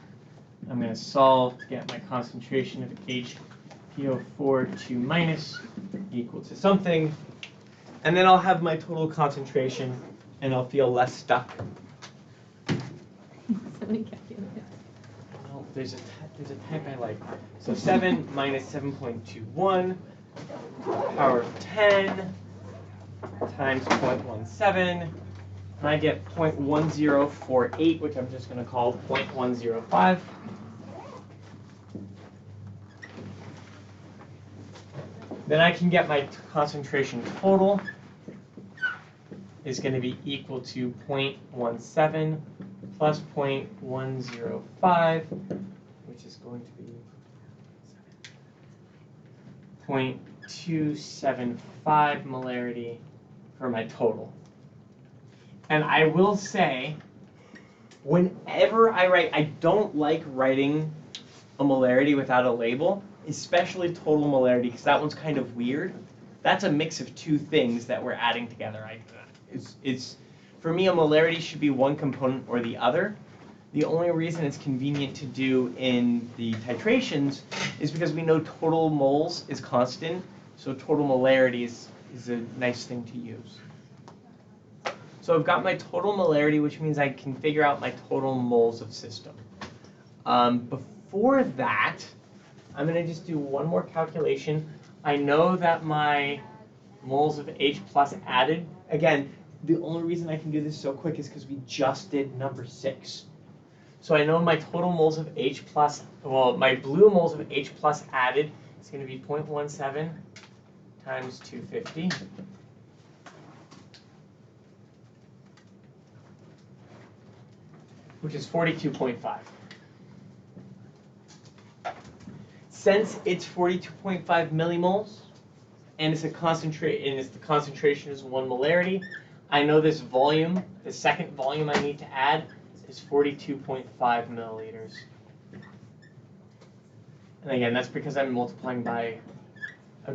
I'm going to solve to get my concentration of HPO4 2 minus equal to something. And then I'll have my total concentration and I'll feel less stuck. No, there's a type I like. So 7 minus 7.21 power of 10 times 0.17. And I get 0.1048, which I'm just going to call 0.105. Then I can get my concentration total is going to be equal to 0.17 plus 0.105, which is going to be 0.275 molarity for my total. And I will say, whenever I write, I don't like writing a molarity without a label, especially total molarity, because that one's kind of weird. That's a mix of two things that we're adding together. For me, a molarity should be one component or the other. The only reason it's convenient to do in the titrations is because we know total moles is constant, so total molarity is a nice thing to use. So I've got my total molarity, which means I can figure out my total moles of system. Before that, I'm going to just do one more calculation. I know that my moles of H plus added, again, the only reason I can do this so quick is because we just did number 6. So I know my total moles of H plus, well, my blue moles of H plus added is going to be 0.17 times 250. Which is 42.5. Since it's 42.5 millimoles, and the concentration is 1 molarity, I know this volume, the second volume I need to add, is 42.5 milliliters. And again, that's because I'm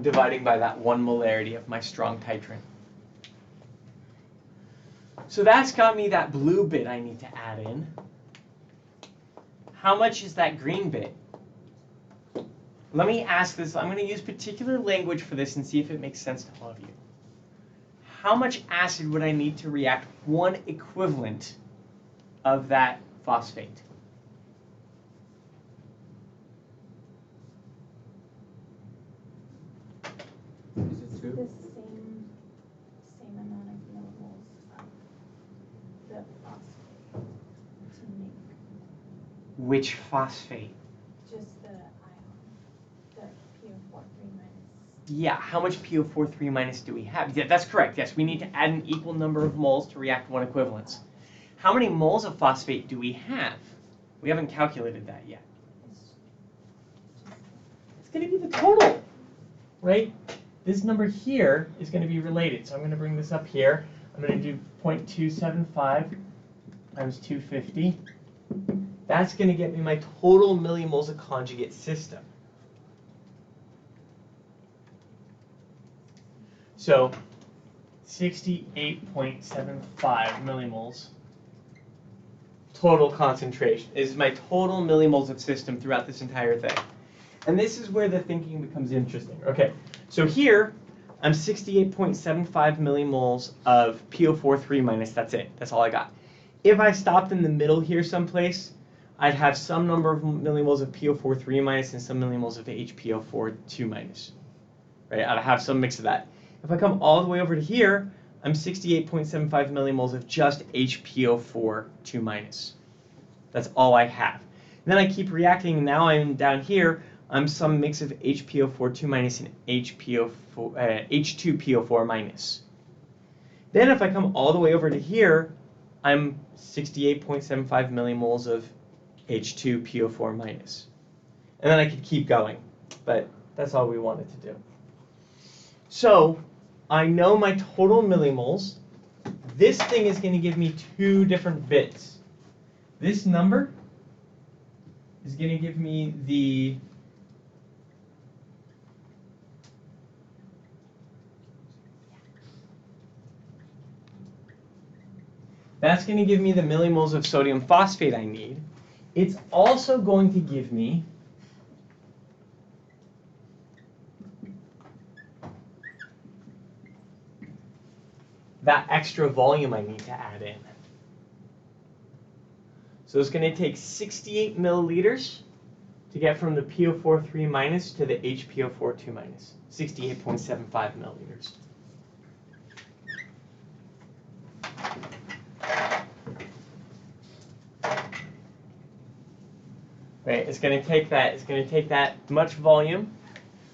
dividing by that 1 molarity of my strong titrant. So that's got me that blue bit I need to add in. How much is that green bit? Let me ask this. I'm going to use particular language for this and see if it makes sense to all of you. how much acid would I need to react one equivalent of that phosphate? Is it The 2? same amount of millimoles of the phosphate to make Which phosphate? just the ion, the PO4 3 minus. Yeah, how much PO4 3 minus do we have? Yeah, that's correct. Yes, we need to add an equal number of moles to react one equivalence. How many moles of phosphate do we have? We haven't calculated that yet. It's going to be the total, right? This number here is going to be related. So I'm going to bring this up here. I'm going to do 0.275 times 250. That's going to get me my total millimoles of conjugate system. So 68.75 millimoles total concentration is my total millimoles of system throughout this entire thing. And this is where the thinking becomes interesting. Okay, so here I'm 68.75 millimoles of PO4 3 minus, that's it. That's all I got. If I stopped in the middle here someplace, I'd have some number of millimoles of PO4 3 minus and some millimoles of HPO4 2 minus. Right, I'd have some mix of that. If I come all the way over to here, I'm 68.75 millimoles of just HPO4 2 minus. That's all I have. And then I keep reacting, and now I'm down here, I'm some mix of HPO4 2 minus and H2PO4 minus. Then if I come all the way over to here, I'm 68.75 millimoles of H2PO4 minus. And then I could keep going, but that's all we wanted to do. So I know my total millimoles. This thing is going to give me two different bits. This number is going to give me the that's going to give me the millimoles of sodium phosphate I need. It's also going to give me that extra volume I need to add in. So it's going to take 68 milliliters to get from the PO4 3 minus to the HPO4 2 minus. 68.75 milliliters. Right, it's going to take that. It's going to take that much volume.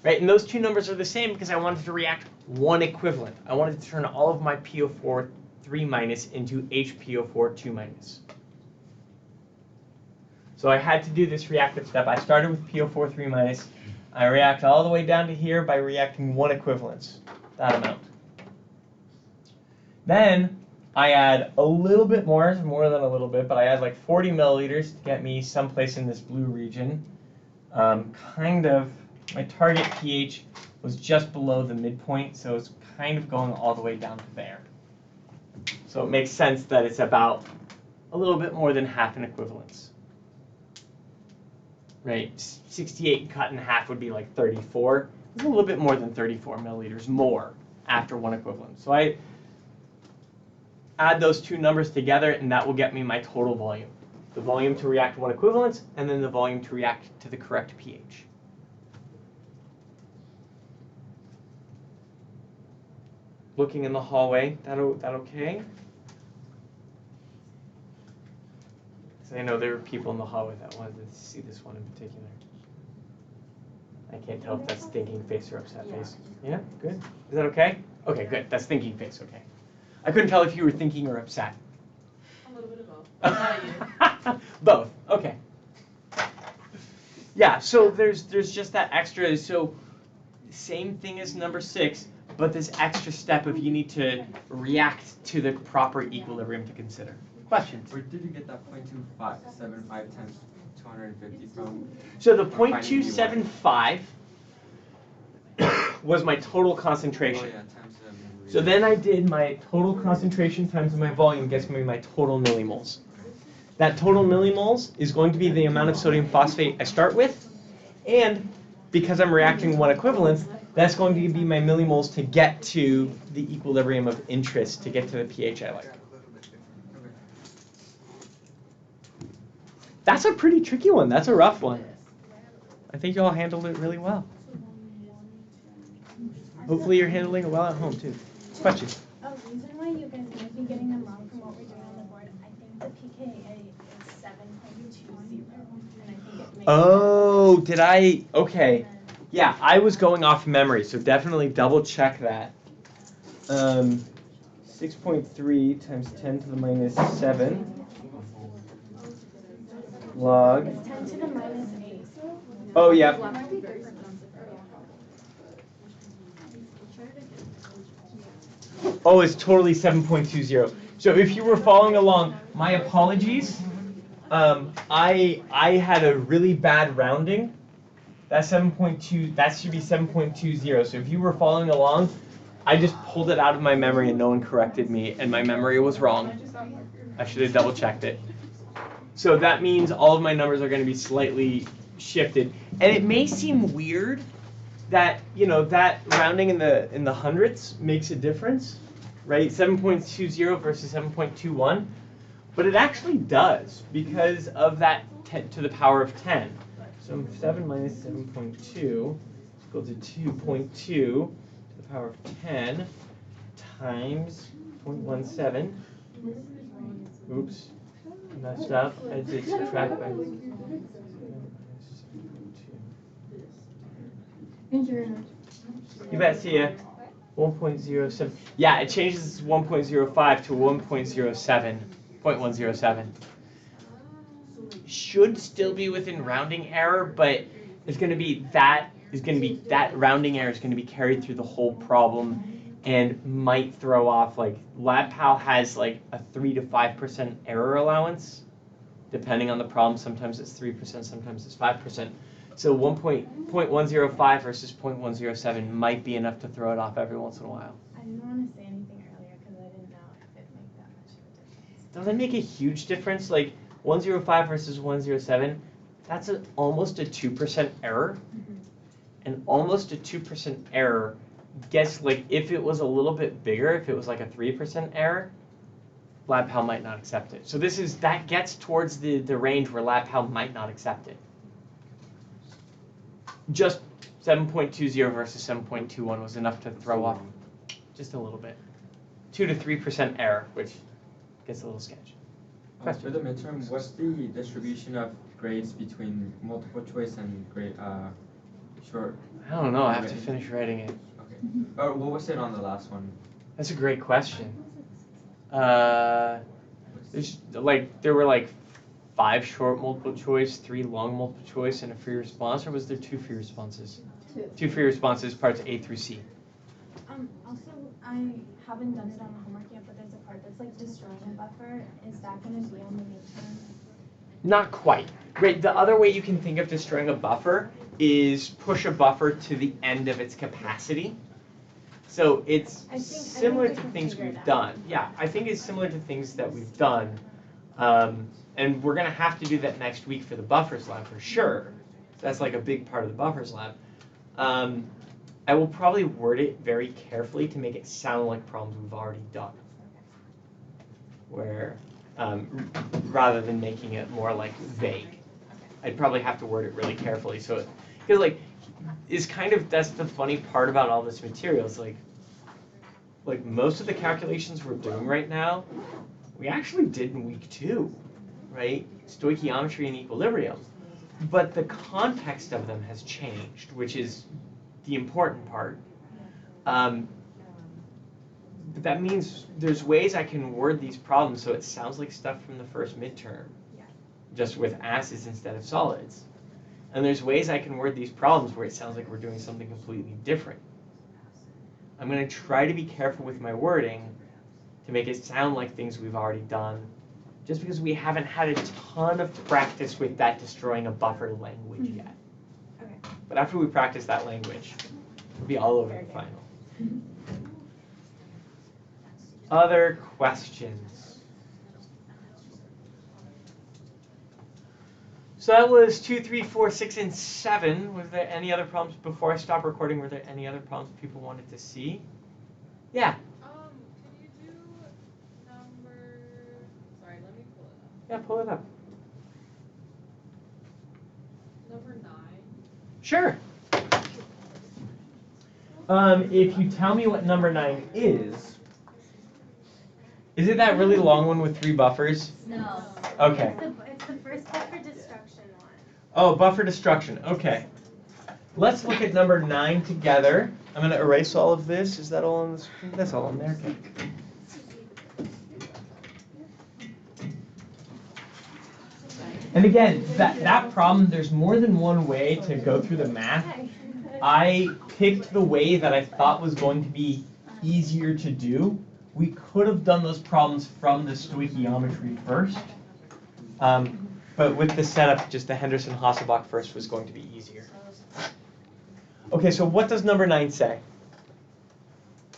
Right, and those two numbers are the same because I wanted to react one equivalent. I wanted to turn all of my PO4 3 minus into HPO4 2 minus. So I had to do this reactive step. I started with PO4 3 minus. I react all the way down to here by reacting one equivalence, that amount. Then I add a little bit more than a little bit, but I add like 40 milliliters to get me someplace in this blue region. My target pH was just below the midpoint, so it's kind of going all the way down to there. So it makes sense that it's about a little bit more than half an equivalence. Right, 68 cut in half would be like 34. It's a little bit more than 34 milliliters more after one equivalent. So I add those two numbers together, and that will get me my total volume. The volume to react one equivalence, and then the volume to react to the correct pH. Looking in the hallway, that okay? So I know there were people in the hallway that wanted to see this one in particular. I can't tell if that's thinking face or upset face. Yeah, good. Is that okay? Okay, good. That's thinking face, okay. I couldn't tell if you were thinking or upset. A little bit of both. Not you. Both, okay. Yeah, so there's just that extra, so same thing as number 6, but this extra step of you need to react to the proper equilibrium to consider. Questions? Where did you get that 0.275 times 250 from? So the 0.275 was my total concentration. Oh yeah, times the So then I did my total concentration times my volume gets me my total millimoles. That total millimoles is going to be the amount of sodium phosphate I start with, and because I'm reacting one equivalence, That's going to be my millimoles to get to the equilibrium of interest, to get to the pH I like. That's a pretty tricky one. That's a rough one. I think you all handled it really well. Hopefully you're handling it well at home too. Question? A reason why you guys might be getting them wrong from what we're doing on the board, I think the pKa is 7.20, and I think it makes Oh, did I? Okay. Yeah, I was going off memory, so definitely double check that. 6.3 times 10 to the minus 7 log. It's 10 to the minus 8. Oh, yeah. Oh, it's totally 7.20. So if you were following along, my apologies. I had a really bad rounding. That's 7.2. That should be 7.20. So if you were following along, I just pulled it out of my memory and no one corrected me, and my memory was wrong. I should have double checked it. So that means all of my numbers are going to be slightly shifted, and it may seem weird that that rounding in the hundredths makes a difference, right? 7.20 versus 7.21, but it actually does because of that 10 to the power of 10. So 7 minus 7.2 is equal to 2.2 to the power of 10 times 0.17. Oops, messed up. I did subtract by. You bet. See ya. 1.07. Yeah, it changes 1.05 to 1.07. Should still be within rounding error, but it's going to be that rounding error is going to be carried through the whole problem and might throw off, like LabPal has like a 3 to 5% error allowance depending on the problem. Sometimes it's 3%, sometimes it's 5%. So 1.105 versus 0.107 might be enough to throw it off every once in a while. I didn't want to say anything earlier because I didn't know if it made that much of a difference. Does it make a huge difference? Like 105 versus 107, that's almost a 2% error. And almost a 2% error gets, like, if it was a little bit bigger, if it was like a 3% error, LabPal might not accept it. So that gets towards the range where LabPal might not accept it. Just 7.20 versus 7.21 was enough to throw off just a little bit. 2 to 3% error, which gets a little sketchy. For the midterm, what's the distribution of grades between multiple choice and grade short? I don't know. I have to finish writing it. Okay. What was it on the last one? That's a great question. There were like 5 short multiple choice, 3 long multiple choice, and a free response, or was there 2 free responses? 2 free responses, parts A through C. Also, I haven't done it on the homework yet, but there's a part that's like destroying a buffer. Is that going to be on the midterm? Not quite. Right. The other way you can think of destroying a buffer is push a buffer to the end of its capacity. So it's similar to things we've done. Yeah, I think it's similar to things that we've done. And we're going to have to do that next week for the buffers lab for sure. That's like a big part of the buffers lab. I will probably word it very carefully to make it sound like problems we've already done. Where, rather than making it more like vague. I'd probably have to word it really carefully. So, because like, that's the funny part about all this material is like most of the calculations we're doing right now, we actually did in week 2, right? Stoichiometry and equilibrium. But the context of them has changed, which is the important part. But that means there's ways I can word these problems so it sounds like stuff from the first midterm, just with acids instead of solids. And there's ways I can word these problems where it sounds like we're doing something completely different. I'm going to try to be careful with my wording to make it sound like things we've already done, just because we haven't had a ton of practice with that destroying a buffer language yet. Okay. But after we practice that language, we'll be all over the final. Other questions? So that was 2, 3, 4, 6, and 7. Was there any other problems before I stop recording? Were there any other problems people wanted to see? Yeah. Can you do number? Sorry, let me pull it up. Yeah, pull it up. Number 9. Sure. If you tell me what number 9 is it that really long one with 3 buffers? No. Okay. It's the first buffer destruction one. Oh, buffer destruction. Okay. Let's look at number 9 together. I'm going to erase all of this. Is that all on the screen? That's all on there. Okay. And again, that problem, there's more than one way to go through the math. I picked the way that I thought was going to be easier to do. We could have done those problems from the stoichiometry first. But with the setup, just the Henderson-Hasselbalch first was going to be easier. Okay, so what does number 9 say?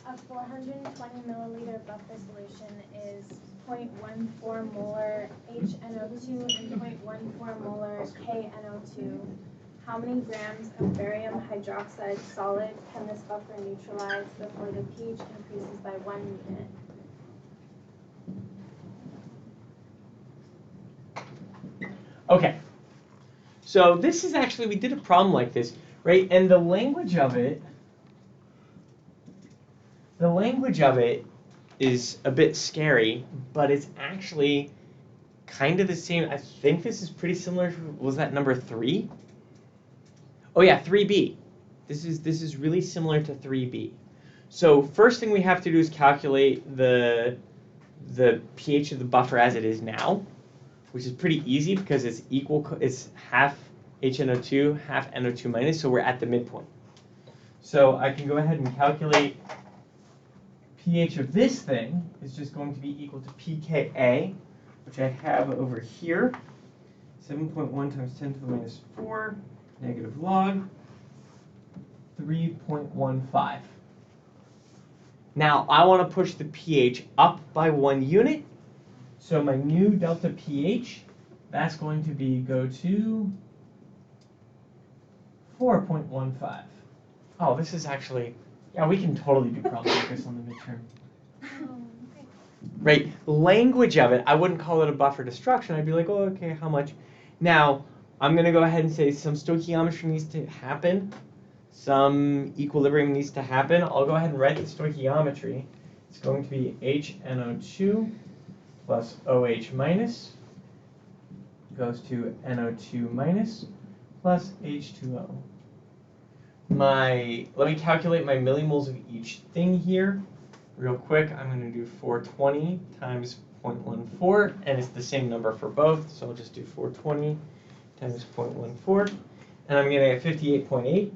A 420 milliliter buffer solution is 0.14 molar HNO2 and 0.14 molar KNO2. How many grams of barium hydroxide solid can this buffer neutralize before the pH increases by 1 unit? Okay, so this is actually, we did a problem like this, right? And the language of it is a bit scary, but it's actually kind of the same. I think this is pretty similar to, was that number 3? Oh yeah, 3b. This is really similar to 3b. So first thing we have to do is calculate the pH of the buffer as it is now, which is pretty easy because it's it's half HNO2, half NO2 minus, so we're at the midpoint. So I can go ahead and calculate pH of this thing is just going to be equal to pKa, which I have over here, 7.1 times 10 to the minus 4, negative log, 3.15. Now I want to push the pH up by 1 unit. So my new delta pH, that's going to be go to 4.15. Oh, this is actually, yeah, we can totally do problems like this on the midterm. Right, language of it, I wouldn't call it a buffer destruction. I'd be like, oh, okay, how much? Now, I'm going to go ahead and say some stoichiometry needs to happen. Some equilibrium needs to happen. I'll go ahead and write the stoichiometry. It's going to be HNO2 plus OH minus goes to NO2 minus plus H2O. Let me calculate my millimoles of each thing here. Real quick, I'm going to do 420 times 0.14, and it's the same number for both, so I'll just do 420 times 0.14, and I'm going to get 58.8,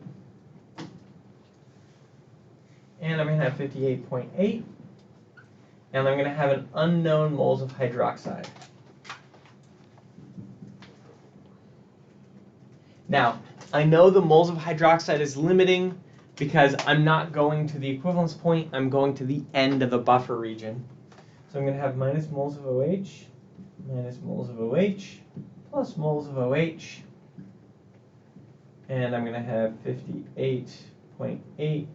and I'm going to have 58.8, and I'm going to have an unknown moles of hydroxide. Now, I know the moles of hydroxide is limiting because I'm not going to the equivalence point, I'm going to the end of the buffer region. So I'm going to have minus moles of OH, minus moles of OH, plus moles of OH, and I'm going to have 58.8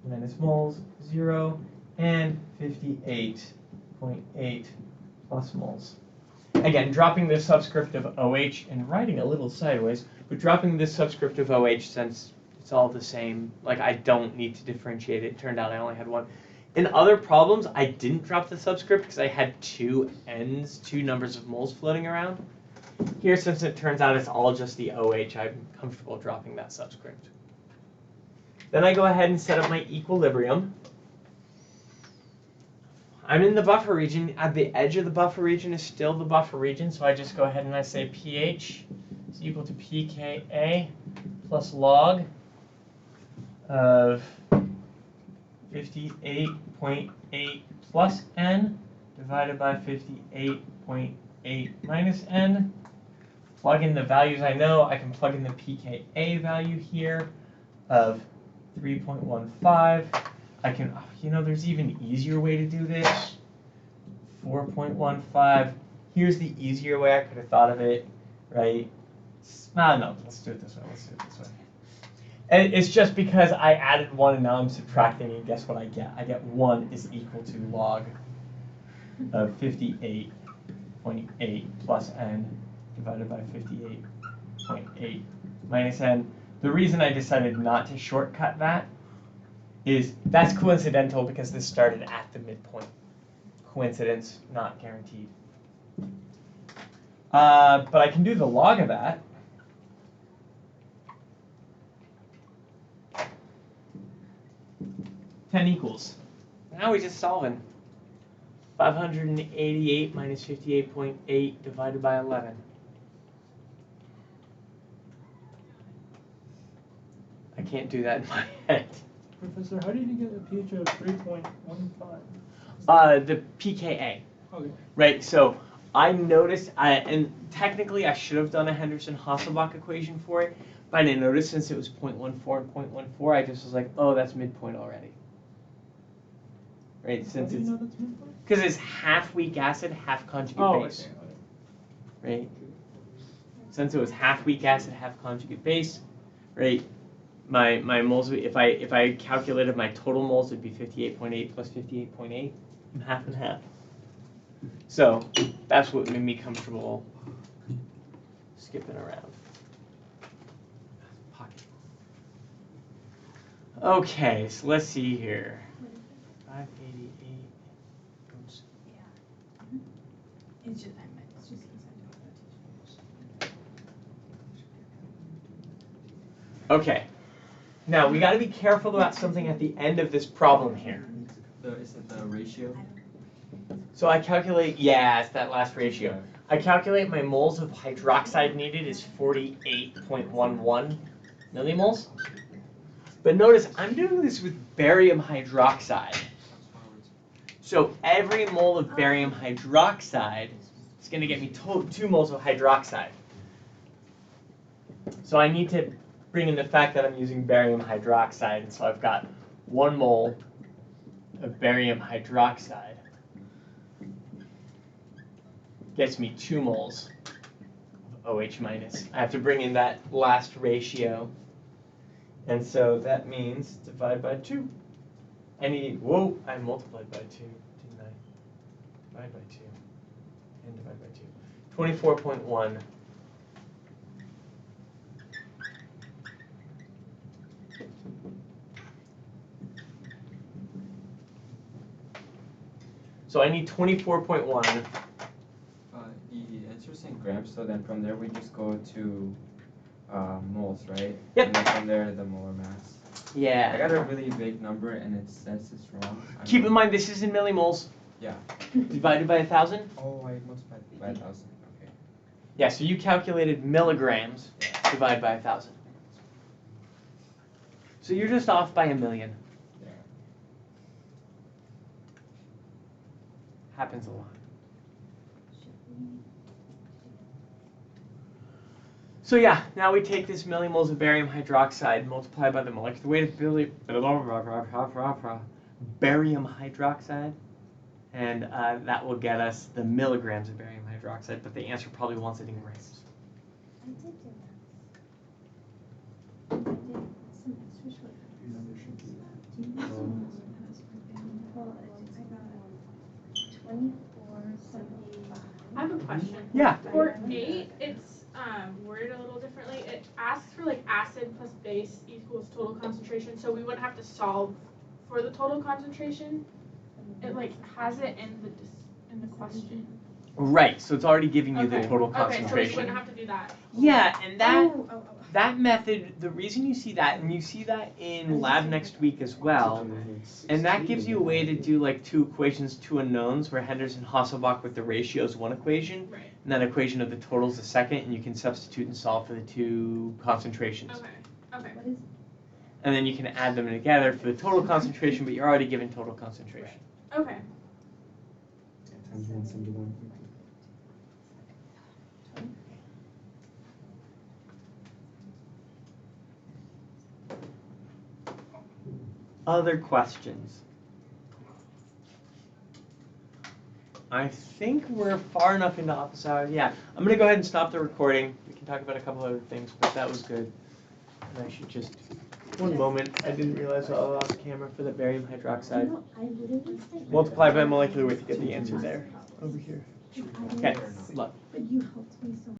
minus moles, 0, and 58.8 plus moles. Again, dropping this subscript of OH and writing a little sideways, but dropping this subscript of OH since it's all the same, like I don't need to differentiate it. It turned out I only had one. In other problems, I didn't drop the subscript because I had two numbers of moles floating around. Here, since it turns out it's all just the OH, I'm comfortable dropping that subscript. Then I go ahead and set up my equilibrium. I'm in the buffer region. At the edge of the buffer region is still the buffer region, so I just go ahead and I say pH is equal to pKa plus log of 58.8 plus n divided by 58.8 minus n. Plug in the values I know. I can plug in the pKa value here of 3.15. I can, there's even easier way to do this. 4.15. Here's the easier way I could have thought of it, right? No, let's do it this way. And it's just because I added 1 and now I'm subtracting, and guess what I get? I get 1 is equal to log of 58.8 plus n divided by 58.8 minus n. The reason I decided not to shortcut that is that's coincidental because this started at the midpoint. Coincidence, not guaranteed. But I can do the log of that. Equals. Now we're just solving. 588 minus 58.8 divided by 11. I can't do that in my head. Professor, how did you get a pH of 3.15? The pKa. Okay. Right, so I noticed, and technically I should have done a Henderson-Hasselbalch equation for it, but I noticed since it was 0.14 and 0.14, I just was like, oh, that's midpoint already. Right, since it's because it's half weak acid, half conjugate base. Okay. Right. Since it was half weak acid, half conjugate base, right? My moles, if I calculated my total moles, it'd be 58.8 plus 58.8, and half and half. So that's what made me comfortable skipping around. Okay, so let's see here. 588. Oops. It's just easy. Okay. Now we got to be careful about something at the end of this problem here. Is it the ratio? So I calculate, yeah, it's that last ratio. I calculate my moles of hydroxide needed is 48.11 millimoles. But notice I'm doing this with barium hydroxide. So every mole of barium hydroxide is going to get me 2 moles of hydroxide. So I need to bring in the fact that I'm using barium hydroxide, and so I've got 1 mole of barium hydroxide. Gets me 2 moles of OH minus. I have to bring in that last ratio. And so that means divide by 2. I multiplied by 2, didn't I? Divide by 2. And divide by 2. 24.1. So I need 24.1. The answer's in grams, so then from there we just go to moles, right? Yep. And then from there, the molar mass. Yeah. I got a really big number and it says it's wrong. Keep in mind this is in millimoles. Yeah. Divided by 1,000. Oh, I multiplied by 1,000. Okay. Yeah, so you calculated milligrams divided by 1,000. So you're just off by 1,000,000. Yeah. Happens a lot. So yeah, now we take this millimoles of barium hydroxide, multiply by the molecular weight of barium hydroxide, and that will get us the milligrams of barium hydroxide, but the answer probably wants it in grams. I did do that. I did some extra short. Well, I got 24.75. I have a question. Yeah. For 8, it's worded a little differently. It asks for like acid plus base equals total concentration, so we wouldn't have to solve for the total concentration. It like has it in the question. Right, so it's already giving you the total Okay, so we concentration. wouldn't have to do that. Yeah, and that method, the reason you see that, and you see that in lab next week as well, and that gives you a way to do like 2 equations, 2 unknowns, where Henderson-Hasselbalch with the ratio is 1 equation, Right. and that equation of the total is the second, and you can substitute and solve for the 2 concentrations. Okay. And then you can add them together for the total concentration, but you're already given total concentration. Okay. Times 171. Other questions? I think we're far enough into office hours. Yeah, I'm gonna go ahead and stop the recording. We can talk about a couple other things, but that was good. And I should just, one moment, I didn't realize I was off camera for the barium hydroxide. Multiply by molecular weight to get the answer there, over here. Okay, good luck. But you helped me so